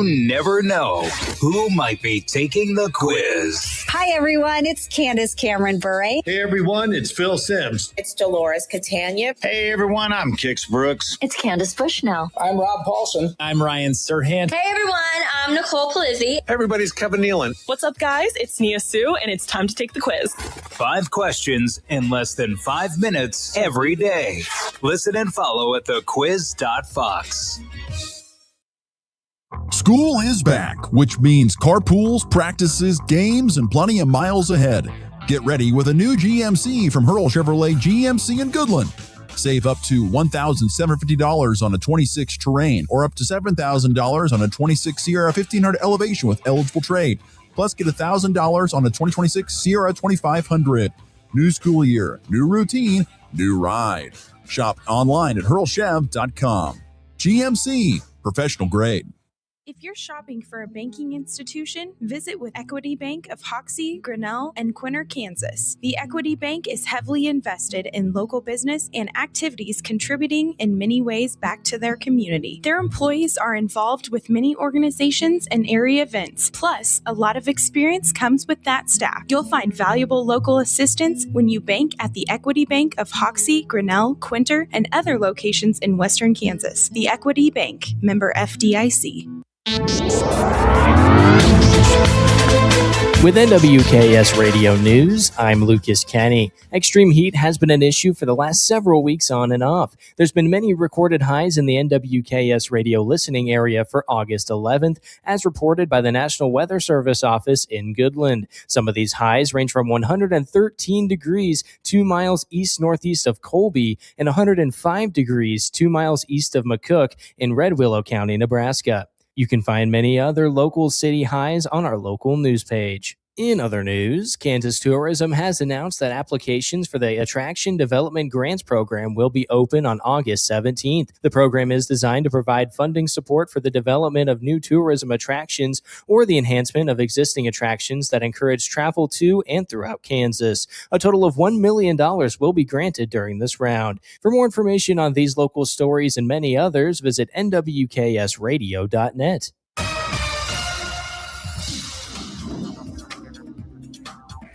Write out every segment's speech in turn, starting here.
You never know who might be taking the quiz. Hi, everyone. It's Candace Cameron Bure. Hey, everyone. It's Phil Sims. It's Dolores Catania. Hey, everyone. I'm Kix Brooks. It's Candace Bushnell. I'm Rob Paulson. I'm Ryan Serhant. Hey, everyone. I'm Nicole Palizzi. Everybody's Kevin Nealon. What's up, guys? It's Nia Sue, and it's time to take the quiz. 5 questions in less than 5 minutes every day. Listen and follow at thequiz.fox. School is back, which means carpools, practices, games, and plenty of miles ahead. Get ready with a new GMC from Hurl Chevrolet GMC in Goodland. Save up to $1,750 on a 26 Terrain or up to $7,000 on a 26 Sierra 1500 Elevation with eligible trade. Plus, get $1,000 on a 2026 Sierra 2500. New school year, new routine, new ride. Shop online at hurlchev.com. GMC, professional grade. If you're shopping for a banking institution, visit with Equity Bank of Hoxie, Grinnell, and Quinter, Kansas. The Equity Bank is heavily invested in local business and activities contributing in many ways back to their community. Their employees are involved with many organizations and area events. Plus, a lot of experience comes with that staff. You'll find valuable local assistance when you bank at the Equity Bank of Hoxie, Grinnell, Quinter, and other locations in Western Kansas. The Equity Bank, member FDIC. With NWKS Radio News, I'm Lucas Kenny. Extreme heat has been an issue for the last several weeks on and off. There's been many recorded highs in the NWKS radio listening area for August 11th, as reported by the National Weather Service office in Goodland. Some of these highs range from 113 degrees 2 miles east-northeast of Colby and 105 degrees 2 miles east of McCook in Red Willow County, Nebraska. You can find many other local city highs on our local news page. In other news, Kansas Tourism has announced that applications for the Attraction Development Grants Program will be open on August 17th. The program is designed to provide funding support for the development of new tourism attractions or the enhancement of existing attractions that encourage travel to and throughout Kansas. A total of $1 million will be granted during this round. For more information on these local stories and many others, visit nwksradio.net.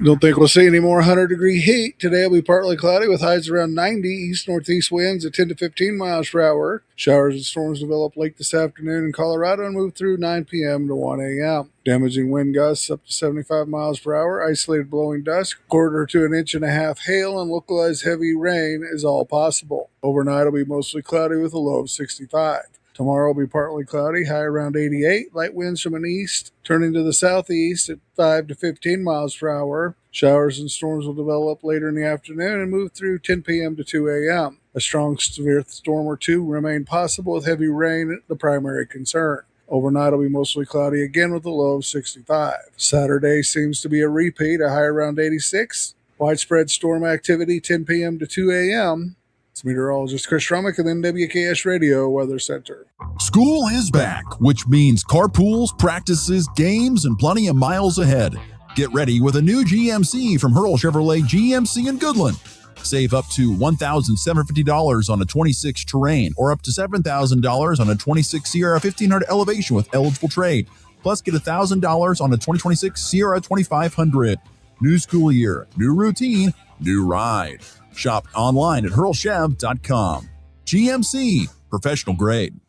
Don't think we'll see any more 100-degree heat. Today will be partly cloudy with highs around 90, east-northeast winds at 10 to 15 miles per hour. Showers and storms develop late this afternoon in Colorado and move through 9 p.m. to 1 a.m. Damaging wind gusts up to 75 miles per hour, isolated blowing dust, quarter to an inch and a half hail, and localized heavy rain is all possible. Overnight will be mostly cloudy with a low of 65. Tomorrow will be partly cloudy, high around 88. Light winds from an east, turning to the southeast at 5 to 15 miles per hour. Showers and storms will develop later in the afternoon and move through 10 p.m. to 2 a.m. A strong severe storm or two remain possible with heavy rain the primary concern. Overnight will be mostly cloudy again with a low of 65. Saturday seems to be a repeat, a high around 86. Widespread storm activity 10 p.m. to 2 a.m. It's meteorologist Chris Strummick of the NWKS Radio Weather Center. School is back, which means carpools, practices, games, and plenty of miles ahead. Get ready with a new GMC from Hurl Chevrolet GMC in Goodland. Save up to $1,750 on a 26 Terrain or up to $7,000 on a 26 Sierra 1500 Elevation with eligible trade. Plus, get $1,000 on a 2026 Sierra 2500. New school year, new routine, new ride. Shop online at hurlchev.com. GMC, professional grade.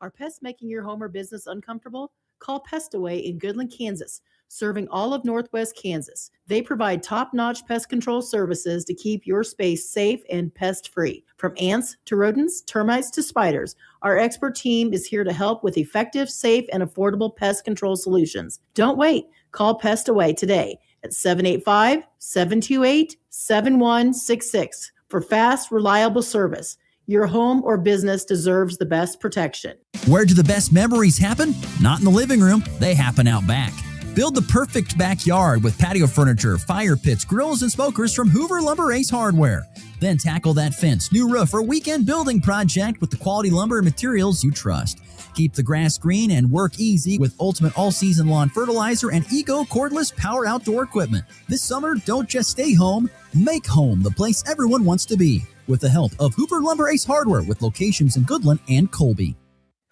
Are pests making your home or business uncomfortable? Call Pest Away in Goodland, Kansas, serving all of Northwest Kansas. They provide top-notch pest control services to keep your space safe and pest-free. From ants to rodents, termites to spiders, our expert team is here to help with effective, safe, and affordable pest control solutions. Don't wait. Call Pest Away today at 785-728-7166 for fast, reliable service. Your home or business deserves the best protection. Where do the best memories happen? Not in the living room. They happen out back. Build the perfect backyard with patio furniture, fire pits, grills, and smokers from Hoover Lumber Ace Hardware. Then tackle that fence, new roof, or weekend building project with the quality lumber and materials you trust. Keep the grass green and work easy with Ultimate All-Season Lawn Fertilizer and Eco Cordless Power Outdoor Equipment. This summer, don't just stay home, make home the place everyone wants to be. With the help of Hoover Lumber Ace Hardware with locations in Goodland and Colby.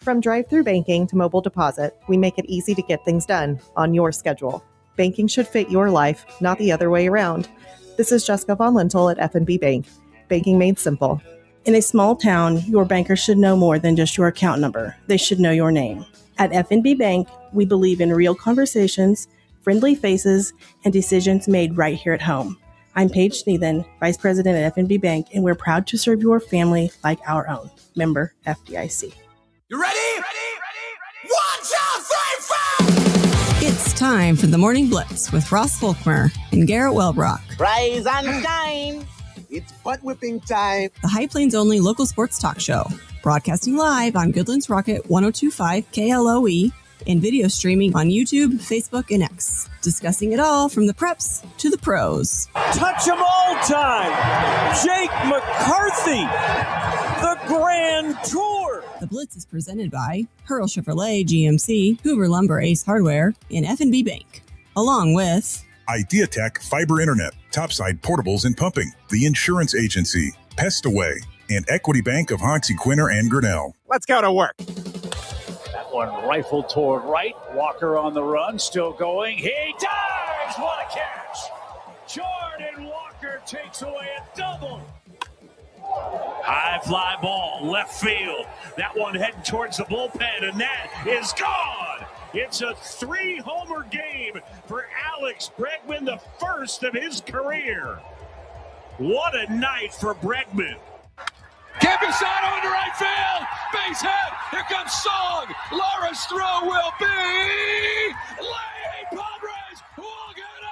From drive-through banking to mobile deposit, we make it easy to get things done on your schedule. Banking should fit your life, not the other way around. This is Jessica Von Lintel at F&B Bank. Banking made simple. In a small town, your banker should know more than just your account number. They should know your name. At F&B Bank, we believe in real conversations, friendly faces, and decisions made right here at home. I'm Paige Sneathen, Vice President at F&B Bank, and we're proud to serve your family like our own. Member FDIC. You ready? Ready? 1, 2, 3, 4! It's time for the Morning Blitz with Ross Volkmer and Garrett Wellbrock. Rise and shine! It's butt whipping time. The High Plains only local sports talk show, broadcasting live on Goodlands Rocket 102.5 KLOE and video streaming on YouTube, Facebook, and X. Discussing it all from the preps to the pros. Touch 'em all time. Jake McCarthy, the Grand Tour. The Blitz is presented by Hurl Chevrolet GMC, Hoover Lumber Ace Hardware, and F&B Bank, along with IdeaTech Fiber Internet, Topside Portables and Pumping, The Insurance Agency, Pest Away, and Equity Bank of Hoxie, Quinner, and Grinnell. Let's go to work. That one rifled toward right. Walker on the run, still going. He dives! What a catch! Jordan Walker takes away a double. High fly ball, left field. That one heading towards the bullpen, and that is gone. It's a 3-homer game for Alex Bregman, the first of his career. What a night for Bregman. Campusano into right field. Base hit. Here comes Song. Laura's throw will be late. Padres will get up.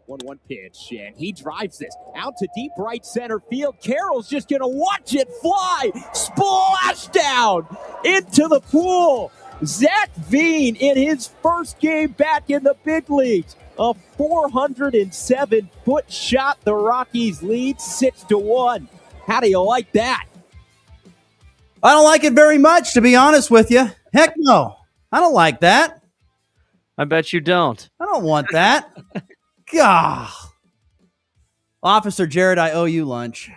1-1 pitch, and he drives this out to deep right center field. Carroll's just going to watch it fly. Splash down into the pool. Zach Veen in his first game back in the big leagues. A 407-foot shot. The Rockies lead 6-1. How do you like that? I don't like it very much, to be honest with you. Heck no. I don't like that. I bet you don't. I don't want that. God. Officer Jared, I owe you lunch.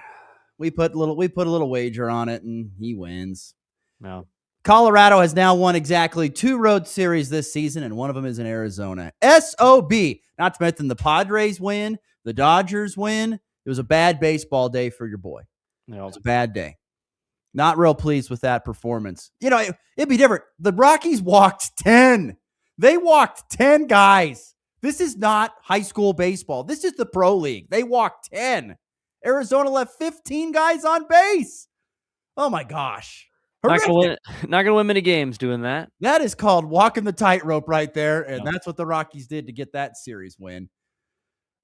We put a little wager on it, and he wins. No. Colorado has now won exactly 2 road series this season, and one of them is in Arizona. SOB. Not to mention the Padres win, the Dodgers win. It was a bad baseball day for your boy. No. It was a bad day. Not real pleased with that performance. You know, it'd be different. The Rockies walked 10. They walked 10 guys. This is not high school baseball. This is the pro league. They walked 10. Arizona left 15 guys on base. Oh, my gosh. Not going to win many games doing that. That is called walking the tightrope right there, and that's what the Rockies did to get that series win.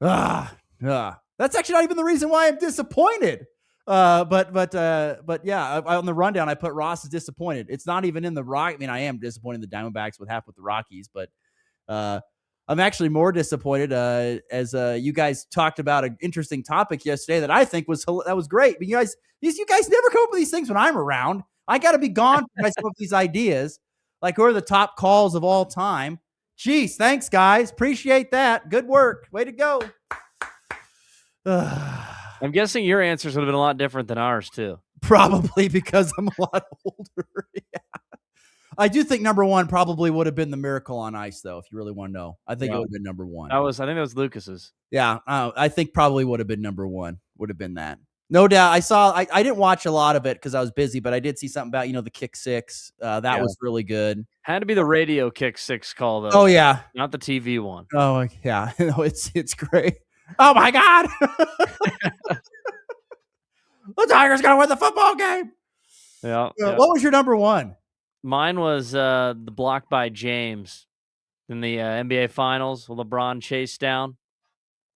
That's actually not even the reason why I'm disappointed. But yeah, on the rundown, I put Ross is disappointed. It's not even in the Rock. I mean, I am disappointed in the Diamondbacks what happened with the Rockies, but I'm actually more disappointed as you guys talked about an interesting topic yesterday that I think was great. But you guys never come up with these things when I'm around. I got to be gone for some of these ideas. Like, who are the top calls of all time? Jeez, thanks, guys. Appreciate that. Good work. Way to go. I'm guessing your answers would have been a lot different than ours, too. Probably because I'm a lot older. Yeah. I do think number 1 probably would have been the Miracle on Ice, though, if you really want to know. I think it would have been number 1. I think that was Lucas's. Yeah, I think probably would have been number 1. Would have been that. No doubt. I didn't watch a lot of it because I was busy, but I did see something about, the kick 6. That was really good. Had to be the radio kick 6 call, though. Oh, yeah. Not the TV one. Oh, yeah. No, it's great. Oh, my God. The Tigers going to win the football game. Yeah. What was your number 1? Mine was the block by James in the NBA Finals with LeBron chased down.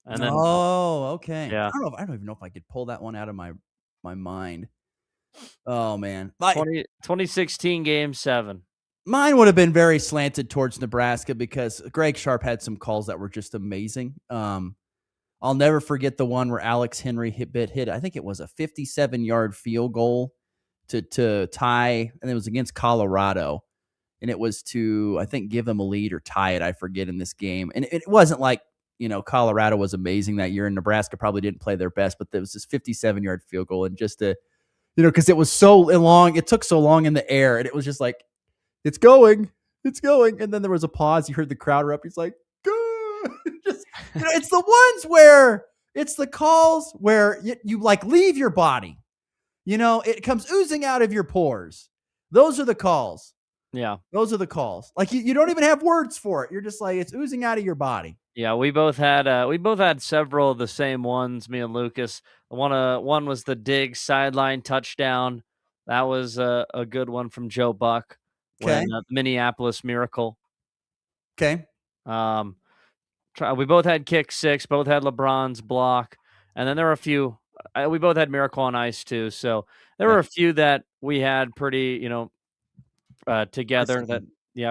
And then, okay. Yeah. I don't even know if I could pull that one out of my mind. Oh, man. 2016 Game 7. Mine would have been very slanted towards Nebraska because Greg Sharp had some calls that were just amazing. I'll never forget the one where Alex Henry hit. I think it was a 57-yard field goal to tie, and it was against Colorado, and it was to, I think, give them a lead or tie it. I forget in this game, and it wasn't like Colorado was amazing that year, and Nebraska probably didn't play their best, but there was this 57-yard field goal, and just to because it was so long. It took so long in the air, and it was just like, it's going. And then there was a pause. You heard the crowd erupt. He's like, just, it's the ones where it's the calls where you like leave your body. It comes oozing out of your pores. Those are the calls. Yeah. Those are the calls. Like you don't even have words for it. You're just like, it's oozing out of your body. Yeah, we both had several of the same ones, me and Lucas. One was the dig sideline touchdown. That was a good one from Joe Buck. Okay. When, Minneapolis Miracle. Okay. We both had kick six, both had LeBron's block, and then there were a few. We both had Miracle on Ice too, so there were a few that we had pretty, together.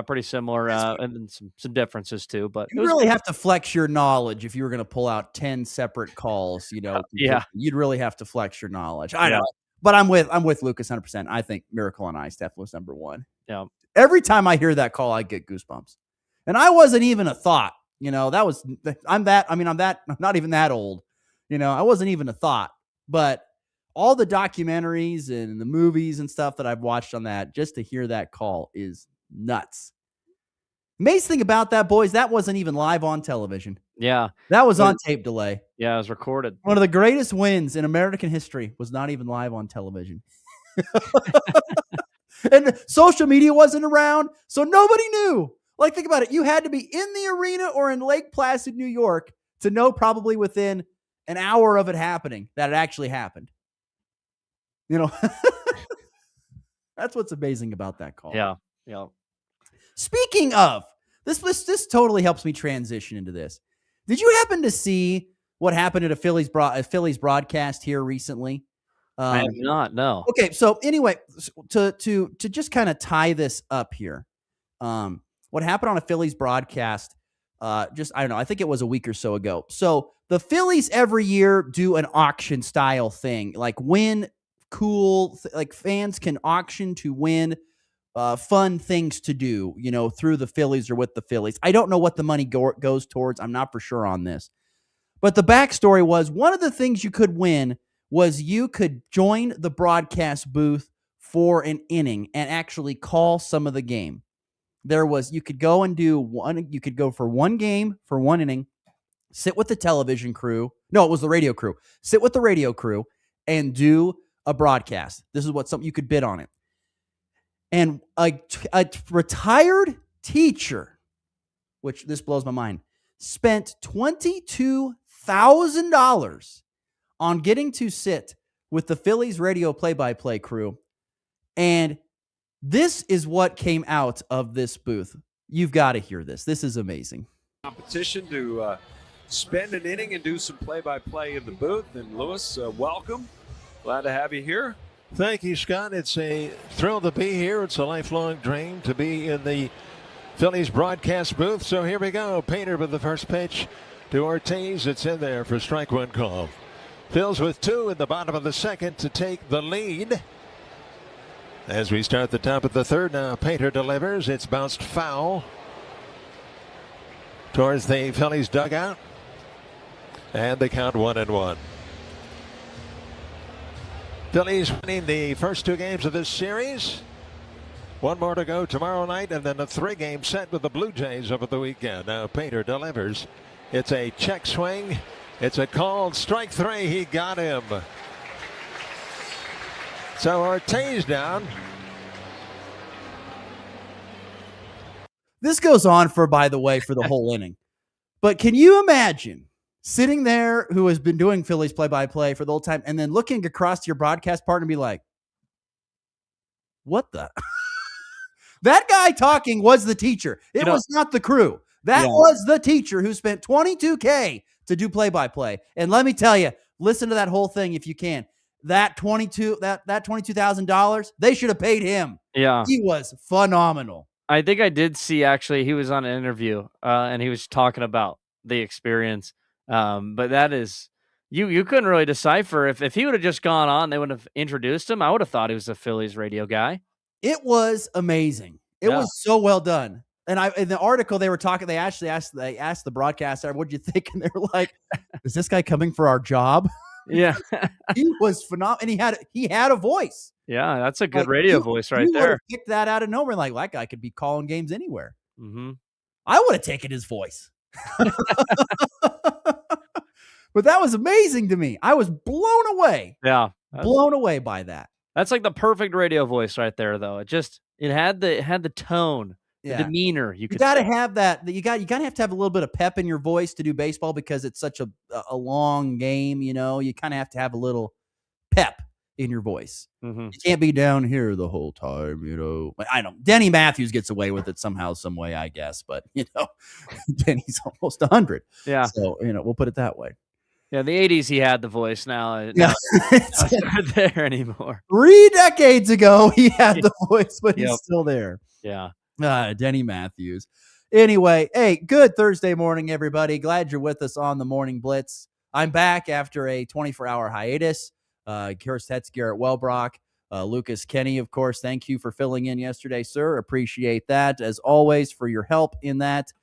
Pretty similar, and some differences too. But you really have to flex your knowledge if you were going to pull out 10 separate calls. Yeah, you'd really have to flex your knowledge. I know, but I'm with Lucas 100%. I think Miracle on Ice definitely was number one. Yeah. Every time I hear that call, I get goosebumps, and I wasn't even a thought. I'm not even that old. I wasn't even a thought, but all the documentaries and the movies and stuff that I've watched on that, just to hear that call is nuts. Amazing thing about that, boys, that wasn't even live on television. Yeah. That was on tape delay. Yeah, it was recorded. One of the greatest wins in American history was not even live on television. And social media wasn't around, so nobody knew. Like, think about it. You had to be in the arena or in Lake Placid, New York to know probably within an hour of it happening that it actually happened. That's what's amazing about that call. Yeah. Yeah. Speaking of, this totally helps me transition into this. Did you happen to see what happened at a Phillies broadcast here recently? I have not, no. Okay, so anyway, to just kind of tie this up here, what happened on a Phillies broadcast, I don't know, I think it was a week or so ago. So the Phillies every year do an auction style thing, like win cool, like fans can auction to win fun things to do, through the Phillies or with the Phillies. I don't know what the money goes towards. I'm not for sure on this. But the backstory was one of the things you could win was you could join the broadcast booth for an inning and actually call some of the game. You could go and you could go for one game for one inning, sit with the television crew. No, it was the radio crew. Sit with the radio crew and do a broadcast. This is something you could bid on it. And a retired teacher, which this blows my mind, spent $22,000 on getting to sit with the Phillies radio play-by-play crew. And this is what came out of this booth. You've got to hear this. This is amazing. Competition to spend an inning and do some play-by-play in the booth. And Lewis, welcome. Glad to have you here. Thank you, Scott. It's a thrill to be here. It's a lifelong dream to be in the Phillies broadcast booth. So here we go. Painter with the first pitch to Ortiz. It's in there for strike one call. Phils with two in the bottom of the second to take the lead. As we start the top of the third now, Painter delivers. It's bounced foul towards the Phillies dugout. And they count 1-1. Phillies winning the first two games of this series. One more to go tomorrow night, and then a three-game set with the Blue Jays over the weekend. Now Painter delivers. It's a check swing. It's a called strike three. He got him. So Ortiz down. This goes on by the way, for the whole inning. But can you imagine sitting there who has been doing Phillies play-by-play for the whole time and then looking across to your broadcast partner and be like, what the? That guy talking was the teacher. It was not the crew. That was the teacher who spent $22K to do play-by-play. And let me tell you, listen to that whole thing if you can. That $22,000, they should have paid him. Yeah. He was phenomenal. I think I did see, actually, he was on an interview and he was talking about the experience. But that is, you couldn't really decipher. If he would have just gone on, they would have introduced him. I would have thought he was a Phillies radio guy. It was amazing. It was so well done. And in the article they were talking, they actually asked the broadcaster, "What'd you think?" And they were like, "Is this guy coming for our job?" Yeah. He was phenomenal, and he had a voice. Yeah, that's a good radio voice right there. Picked that out of nowhere. Like that guy could be calling games anywhere. Mm-hmm. I would have taken his voice. But that was amazing to me. I was blown away. Yeah. Blown away by that. That's like the perfect radio voice right there, though. It had the tone, the demeanor. You gotta have that. You gotta have to have a little bit of pep in your voice to do baseball because it's such a long game. You kind of have to have a little pep in your voice. Mm-hmm. You can't be down here the whole time. I know Denny Matthews gets away with it somehow, some way, I guess. But Denny's almost 100. Yeah. So we'll put it that way. Yeah, in the 80s he had the voice. Now it's not there anymore. 3 decades ago he had the voice, but he's still there. Yeah. Denny Matthews. Anyway, hey, good Thursday morning, everybody. Glad you're with us on the Morning Blitz. I'm back after a 24-hour hiatus. Garrett, Wellbrock, Lucas Kenny, of course. Thank you for filling in yesterday, sir. Appreciate that, as always, for your help in that.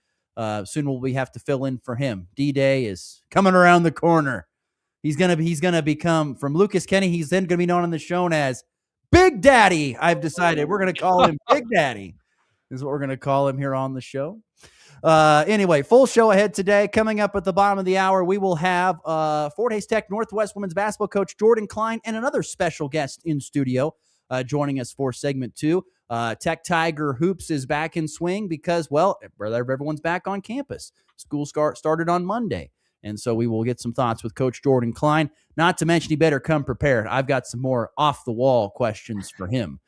Soon we have to fill in for him. D-Day is coming around the corner. He's gonna become, from Lucas Kenny, he's then gonna be known on the show as Big Daddy. I've decided we're gonna call him Big Daddy. Is what we're gonna call him here on the show. Anyway, full show ahead today. Coming up at the bottom of the hour, we will have Fort Hays Tech Northwest women's basketball coach Jordan Klein and another special guest in studio joining us for segment 2. Tech Tiger Hoops is back in swing because, well, everyone's back on campus. School started on Monday. And so we will get some thoughts with Coach Jordan Klein. Not to mention, he better come prepared. I've got some more off-the-wall questions for him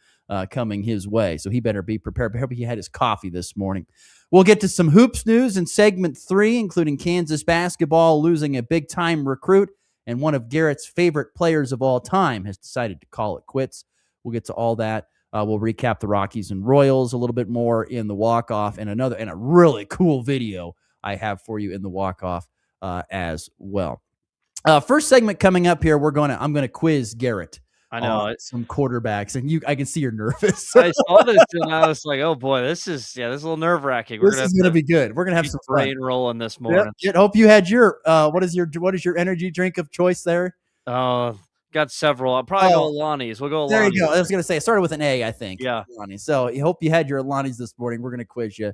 coming his way. So he better be prepared. I hope he had his coffee this morning. We'll get to some hoops news in segment 3, including Kansas basketball losing a big-time recruit, and one of Garrett's favorite players of all time has decided to call it quits. We'll get to all that. We'll recap the Rockies and Royals a little bit more in the walk-off, and a really cool video I have for you in the walk-off as well. First segment coming up here, I'm going to quiz Garrett. I know some quarterbacks, and I can see you're nervous. I saw this and I was like, "Oh boy, this is a little nerve wracking." This is going to be good. We're going to have some brain rolling this morning. Yep. Hope you had your what is your energy drink of choice there? Oh, got several. I'll probably go Alani's. We'll go Alani's. There you go. I was going to say it started with an A, I think. Yeah. Alani. So I hope you had your Alani's this morning. We're going to quiz you.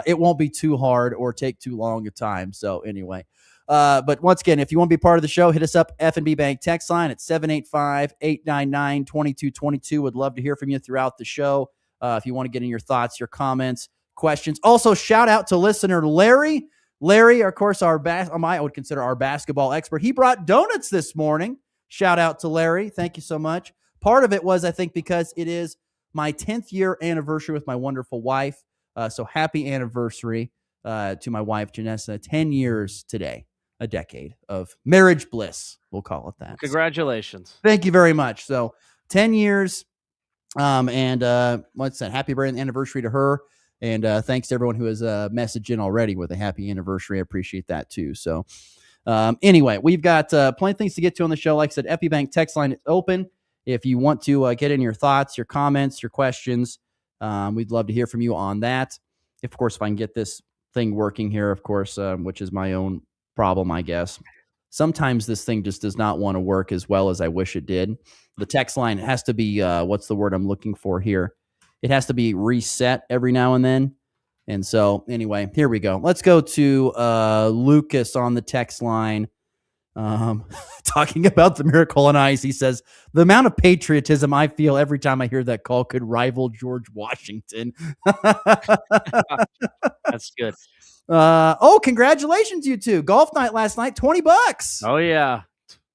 It won't be too hard or take too long a time. So anyway. But once again, if you want to be part of the show, hit us up, F&B Bank text line at 785-899-2222. Would love to hear from you throughout the show. If you want to get in your thoughts, your comments, questions. Also, shout out to listener Larry. Larry, of course, I would consider our basketball expert. He brought donuts this morning. Shout out to Larry. Thank you so much. Part of it was, I think, because it is my 10th year anniversary with my wonderful wife. So happy anniversary to my wife, Janessa. 10 years today. A decade of marriage bliss, we'll call it that. Congratulations. Thank you very much. So 10 years. And what's that? Happy birthday anniversary to her. And thanks to everyone who has messaged in already with a happy anniversary. I appreciate that too. So anyway, we've got plenty of things to get to on the show. Like I said, FB Bank text line is open. If you want to get in your thoughts, your comments, your questions, we'd love to hear from you on that. Of course, if I can get this thing working here, of course, which is my own problem, I guess. Sometimes this thing just does not want to work as well as I wish it did. The text line has to be, what's the word I'm looking for here? It has to be reset every now and then. And so anyway, here we go. Let's go to Lucas on the text line. Talking about the Miracle on Ice. He says, the amount of patriotism I feel every time I hear that call could rival George Washington. That's good. Congratulations, you two. Golf night last night, $20. Oh, yeah.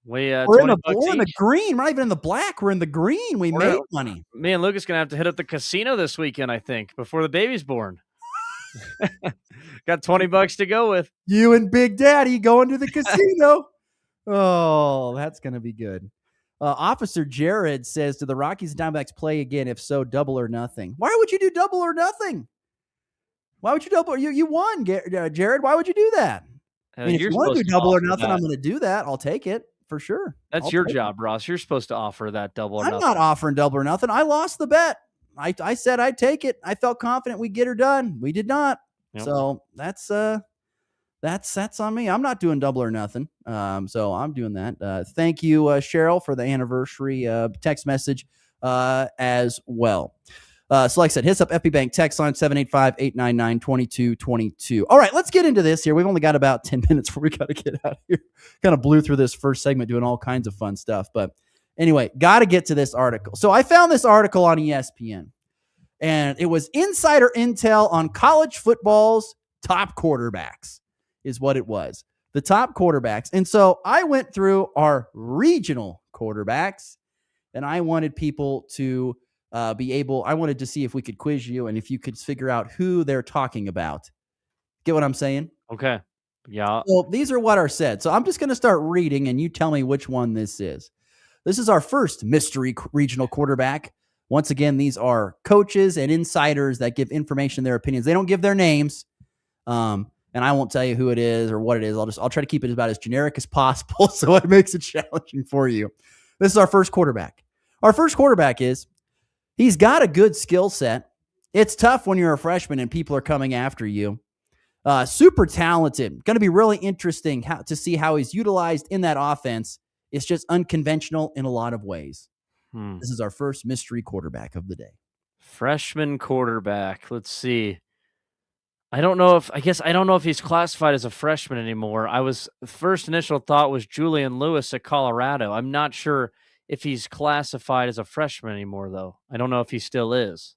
We're in the green. We're not even in the black. We're in the green. We made money. Me and Lucas going to have to hit up the casino this weekend, I think, before the baby's born. Got $20 to go with. You and Big Daddy going to the casino. Oh, that's going to be good. Officer Jared says, do the Rockies and Diamondbacks play again? If so, double or nothing. Why would you do double or nothing? Why would you double? You won, Jared. Why would you do that? If you want to do double or nothing, I'm going to do that. I'll take it for sure. That's your job, Ross. You're supposed to offer that double or nothing. I'm not offering double or nothing. I lost the bet. I said I'd take it. I felt confident we'd get her done. We did not. Yep. So that's That's on me. I'm not doing double or nothing. So I'm doing that. Thank you, Cheryl, for the anniversary text message as well. So like I said, hits up FB Bank text line 785-899-2222. All right, let's get into this here. We've only got about 10 minutes before we got to get out of here. Kind of blew through this first segment doing all kinds of fun stuff. But anyway, got to get to this article. So I found this article on ESPN, and it was insider intel on college football's top quarterbacks is what it was. The top quarterbacks. And so I went through our regional quarterbacks, and I wanted people to I wanted to see if we could quiz you and if you could figure out who they're talking about. Get what I'm saying? Okay. Yeah. Well, these are what are said. So I'm just going to start reading and you tell me which one this is. This is our first mystery regional quarterback. Once again, these are coaches and insiders that give information, their opinions. They don't give their names. And I won't tell you who it is or what it is. I'll try to keep it about as generic as possible so it makes it challenging for you. This is our first quarterback. Our first quarterback he's got a good skill set. It's tough when you're a freshman and people are coming after you. Super talented. Going to be really interesting to see how he's utilized in that offense. It's just unconventional in a lot of ways. This is our first mystery quarterback of the day. Freshman quarterback. Let's see. I don't know if he's classified as a freshman anymore. First initial thought was Julian Lewis at Colorado. I'm not sure if he's classified as a freshman anymore, though. I don't know if he still is.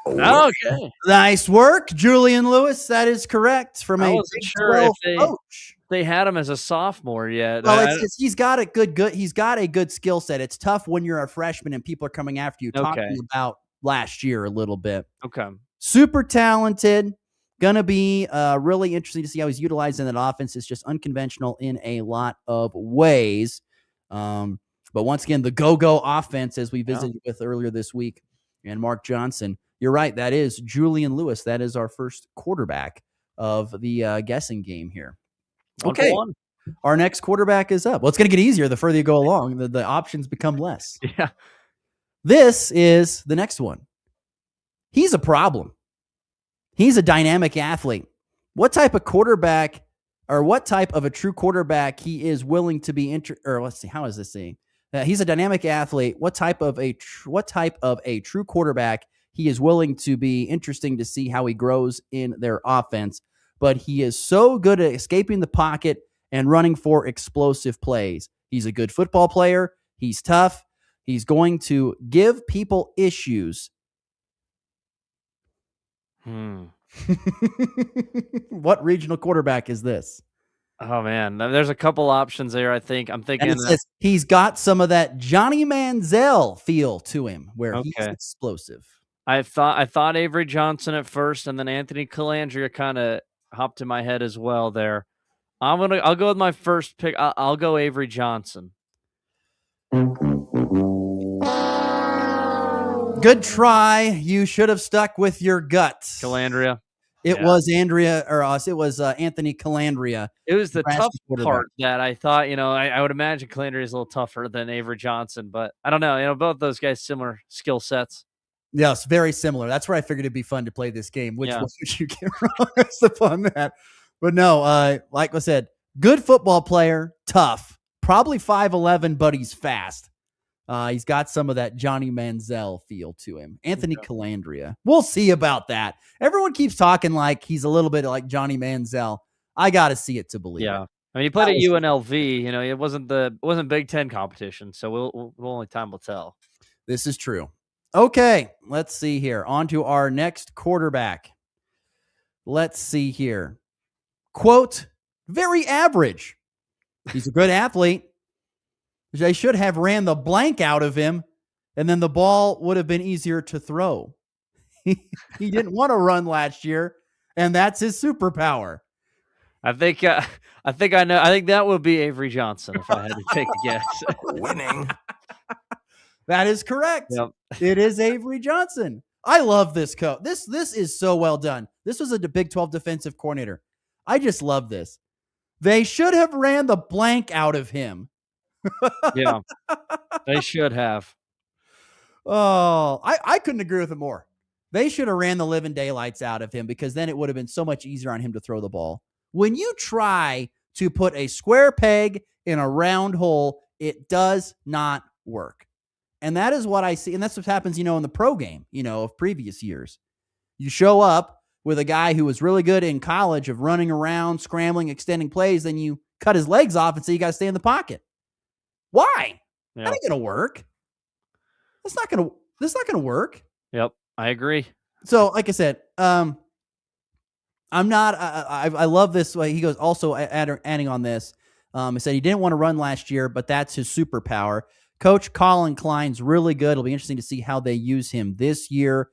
Okay. Nice work, Julian Lewis. That is correct. From I a wasn't Big sure 12 if coach. they had him as a sophomore yet. Well, he's got a he's got a good skill set. It's tough when you're a freshman and people are coming after you. Talking about last year a little bit. Okay. Super talented. Gonna be really interesting to see how he's utilized in that offense. It's just unconventional in a lot of ways. But once again, the go-go offense, as we visited with earlier this week, and Mark Johnson, you're right. That is Julian Lewis. That is our first quarterback of the guessing game here. Okay. Our next quarterback is up. Well, it's going to get easier the further you go along. The options become less. Yeah. This is the next one. He's a problem. He's a dynamic athlete. What type of quarterback or what type of a true quarterback he is willing to be let's see, how is this saying? He's a dynamic athlete. What type of a true quarterback he is willing to be interesting to see how he grows in their offense. But he is so good at escaping the pocket and running for explosive plays. He's a good football player. He's tough. He's going to give people issues. What regional quarterback is this? Oh man, there's a couple options there. I'm thinking it says he's got some of that Johnny Manziel feel to him, where he's explosive. I thought Avery Johnson at first, and then Anthony Calandria kind of hopped in my head as well. There, I'll go with my first pick. I'll go Avery Johnson. Good try. You should have stuck with your guts. Calandria. It was Anthony Calandria. It was the tough part that I thought, I would imagine Calandria is a little tougher than Avery Johnson, but I don't know. Both those guys, similar skill sets. Yes, very similar. That's where I figured it'd be fun to play this game. Which one would you get wrong? That's the fun that. But no, like I said, good football player, tough, probably 5'11", but he's fast. He's got some of that Johnny Manziel feel to him. Anthony Calandria. We'll see about that. Everyone keeps talking like he's a little bit like Johnny Manziel. I got to see it to believe it. I mean, he played at UNLV. It wasn't Big Ten competition, so only time will tell. This is true. Okay, let's see here. On to our next quarterback. Let's see here. Quote, very average. He's a good athlete. They should have ran the blank out of him, and then the ball would have been easier to throw. He didn't want to run last year, and that's his superpower. I think I know. I think that would be Avery Johnson if I had to take a guess. Winning. That is correct. Yep. It is Avery Johnson. I love this coach. This is so well done. This was a Big 12 defensive coordinator. I just love this. They should have ran the blank out of him. Yeah, they should have. Oh, I couldn't agree with it more. They should have ran the living daylights out of him because then it would have been so much easier on him to throw the ball. When you try to put a square peg in a round hole, it does not work. And that is what I see. And that's what happens, in the pro game, of previous years. You show up with a guy who was really good in college of running around, scrambling, extending plays, then you cut his legs off and say you got to stay in the pocket. Why? That ain't going to work. That's not going to work. Yep, I agree. So, like I said, I'm not. I love this way. He goes also adding on this. He said he didn't want to run last year, but that's his superpower. Coach Colin Klein's really good. It'll be interesting to see how they use him this year.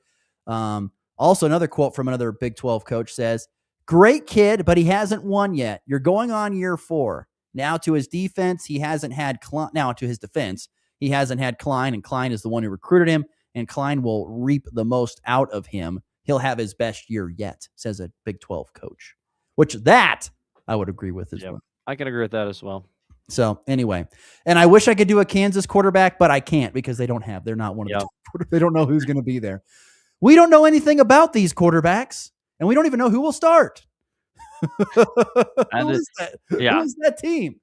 Also, another quote from another Big 12 coach says, "Great kid, but he hasn't won yet. You're going on year 4 now." To his defense, he hasn't had now. To his defense, he hasn't had Klein, and Klein is the one who recruited him, and Klein will reap the most out of him. He'll have his best year yet, says a Big 12 coach, which that I would agree with as well. I can agree with that as well. So anyway, and I wish I could do a Kansas quarterback, but I can't because they're not one of the, they don't know who's going to be there. We don't know anything about these quarterbacks, and we don't even know who will start. Who is that team?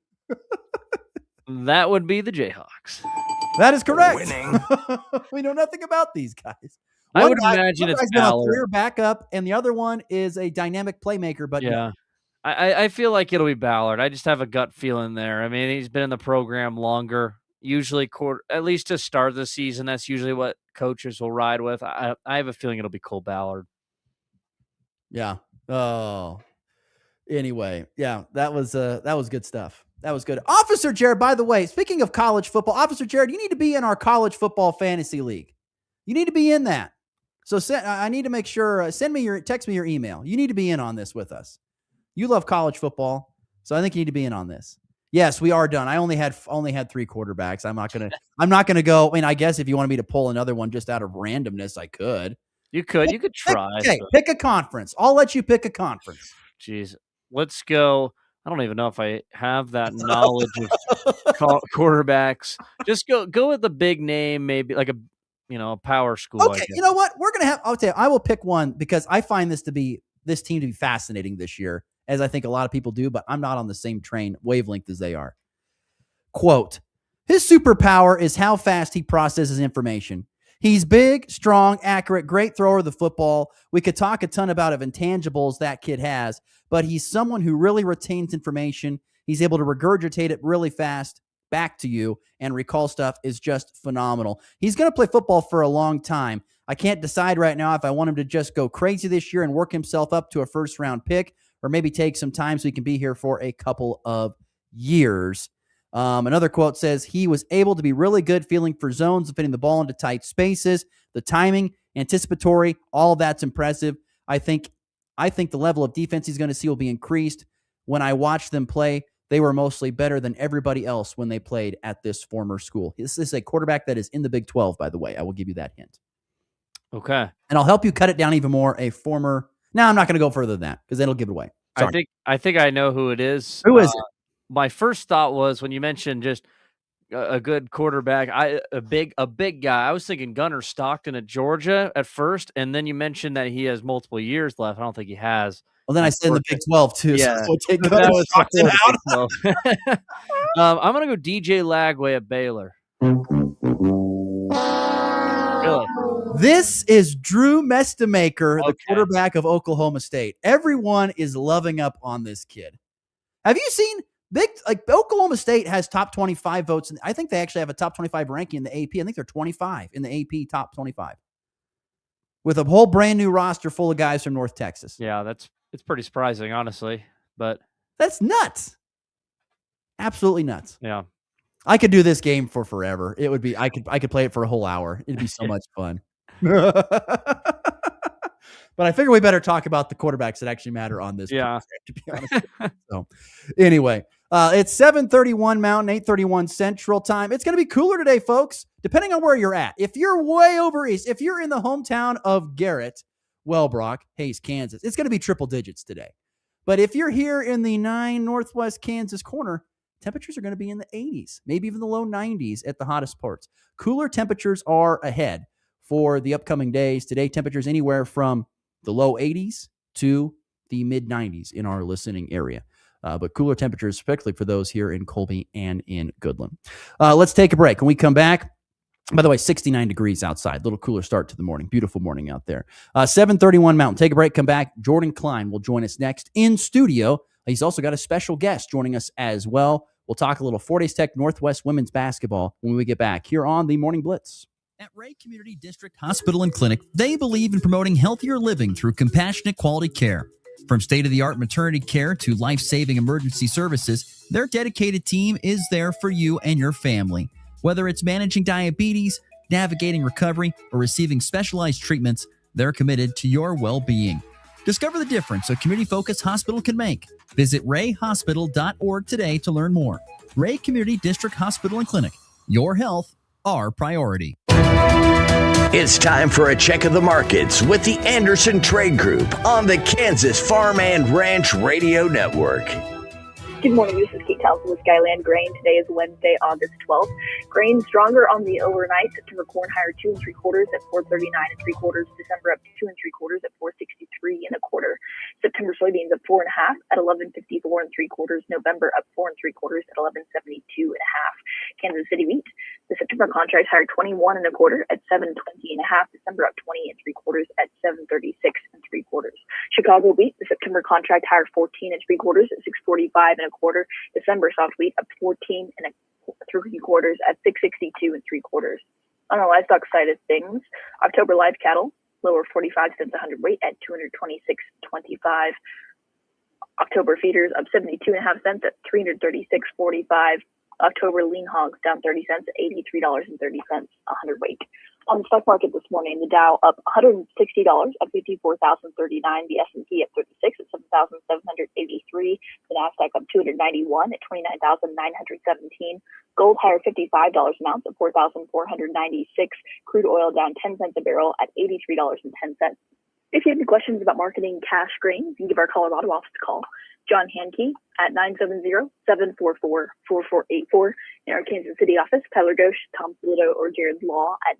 That would be the Jayhawks. That is correct. Winning. We know nothing about these guys. I would imagine it's Ballard. Been a career backup, and the other one is a dynamic playmaker. But yeah, I feel like it'll be Ballard. I just have a gut feeling there. I mean, he's been in the program longer. Usually, at least to start the season, that's usually what coaches will ride with. I have a feeling it'll be Cole Ballard. Yeah. Oh. Anyway, yeah, that was good stuff. That was good. Officer Jared, by the way, speaking of college football, Officer Jared, you need to be in our college football fantasy league. You need to be in that. So I need to make sure, text me your email. You need to be in on this with us. You love college football, so I think you need to be in on this. Yes, we are done. I only had 3 quarterbacks. I'm not gonna go. I mean, I guess if you wanted me to pull another one just out of randomness, I could. You could try. Okay, pick a conference. I'll let you pick a conference. Jeez, let's go. I don't even know if I have that knowledge of quarterbacks. Just go with the big name, maybe like a power school. Okay, you know what? We're gonna have. I'll tell you, I will pick one because I find this team to be fascinating this year, as I think a lot of people do, but I'm not on the same wavelength as they are. Quote, his superpower is how fast he processes information. He's big, strong, accurate, great thrower of the football. We could talk a ton about intangibles that kid has, but he's someone who really retains information. He's able to regurgitate it really fast back to you and recall stuff is just phenomenal. He's going to play football for a long time. I can't decide right now if I want him to just go crazy this year and work himself up to a first-round pick or maybe take some time so he can be here for a couple of years. Another quote says, he was able to be really good feeling for zones and fitting the ball into tight spaces. The timing, anticipatory, all of that's impressive. I think the level of defense he's going to see will be increased. When I watched them play, they were mostly better than everybody else when they played at this former school. This is a quarterback that is in the Big 12, by the way. I will give you that hint. Okay. And I'll help you cut it down even more. No, I'm not going to go further than that because that'll give it away. Sorry. I think I know who it is. Who is it? My first thought was when you mentioned just a good quarterback, a big guy. I was thinking Gunnar Stockton at Georgia at first, and then you mentioned that he has multiple years left. I don't think he has. Well, then I said in the Big 12 too. Yeah, so take Gunnar Stockton out. I'm gonna go DJ Lagway at Baylor. Really? This is Drew Mestemaker, the quarterback of Oklahoma State. Everyone is loving up on this kid. Have you seen Oklahoma State has top 25 votes? I think they actually have a top 25 ranking in the AP. I think they're 25 in the AP top 25 with a whole brand new roster full of guys from North Texas. Yeah, it's pretty surprising, honestly, but that's nuts. Absolutely nuts. Yeah. I could do this game for forever. It would be, I could play it for a whole hour. It'd be so much fun. But I figure we better talk about the quarterbacks that actually matter on this. Yeah. Program, to be honest. So anyway, it's 7:31 Mountain, 8:31 Central Time. It's going to be cooler today, folks, depending on where you're at. If you're way over east, if you're in the hometown of Garrett, Wellbrock, Hays, Kansas, it's going to be triple digits today. But if you're here in the 9 Northwest Kansas corner, temperatures are going to be in the 80s, maybe even the low 90s at the hottest parts. Cooler temperatures are ahead for the upcoming days. Today, temperatures anywhere from the low 80s to the mid-90s in our listening area. But cooler temperatures, especially for those here in Colby and in Goodland. Let's take a break. When we come back, by the way, 69 degrees outside. Little cooler start to the morning. Beautiful morning out there. 7:31 Mountain. Take a break. Come back. Jordan Klein will join us next in studio. He's also got a special guest joining us as well. We'll talk a little Fort Hays Tech Northwest women's basketball when we get back here on the Morning Blitz. At Ray Community District Hospital and Clinic, they believe in promoting healthier living through compassionate quality care. From state-of-the-art maternity care to life-saving emergency services, their dedicated team is there for you and your family. Whether it's managing diabetes, navigating recovery, or receiving specialized treatments, they're committed to your well-being. Discover the difference a community-focused hospital can make. Visit rayhospital.org today to learn more. Ray Community District Hospital and Clinic. Your health, our priority. It's time for a check of the markets with the Anderson Trade Group on the Kansas Farm and Ranch Radio Network. Good morning, this is Kate Townsend with Skyland Grain. Today is Wednesday, August 12th. Grain stronger on the overnight. September corn higher 2 3/4 at 4.39 3/4. December up 2 3/4 at 4.63 1/4. September soybeans up 4.5 at 11.54 3/4. November up 4 3/4 at 11.72 1/2. Kansas City wheat. The September contract higher 21 1/4 at 7.20 1/2. December up 20 3/4 at 7.36 3/4. Chicago wheat. The September contract higher 14 3/4 at 6.45 1/4. December soft wheat up 14 3/4 at 6.62 3/4. On the livestock side of things, October live cattle lower 45 cents a hundredweight at 226.25. October feeders up 72.5 cents at 336.45. October lean hogs down 30 cents at $83.30 a hundredweight. On the stock market this morning, the Dow up $160 at 54,039. The S&P at 36 at 7,783. The Nasdaq up 291 at 29,917. Gold higher $55 an ounce at 4,496. Crude oil down 10 cents a barrel at $83.10. If you have any questions about marketing cash grain, you can give our Colorado office a call. John Hankey at 970-744-4484. In our Kansas City office, Tyler Ghosh, Tom Polito, or Jared Law at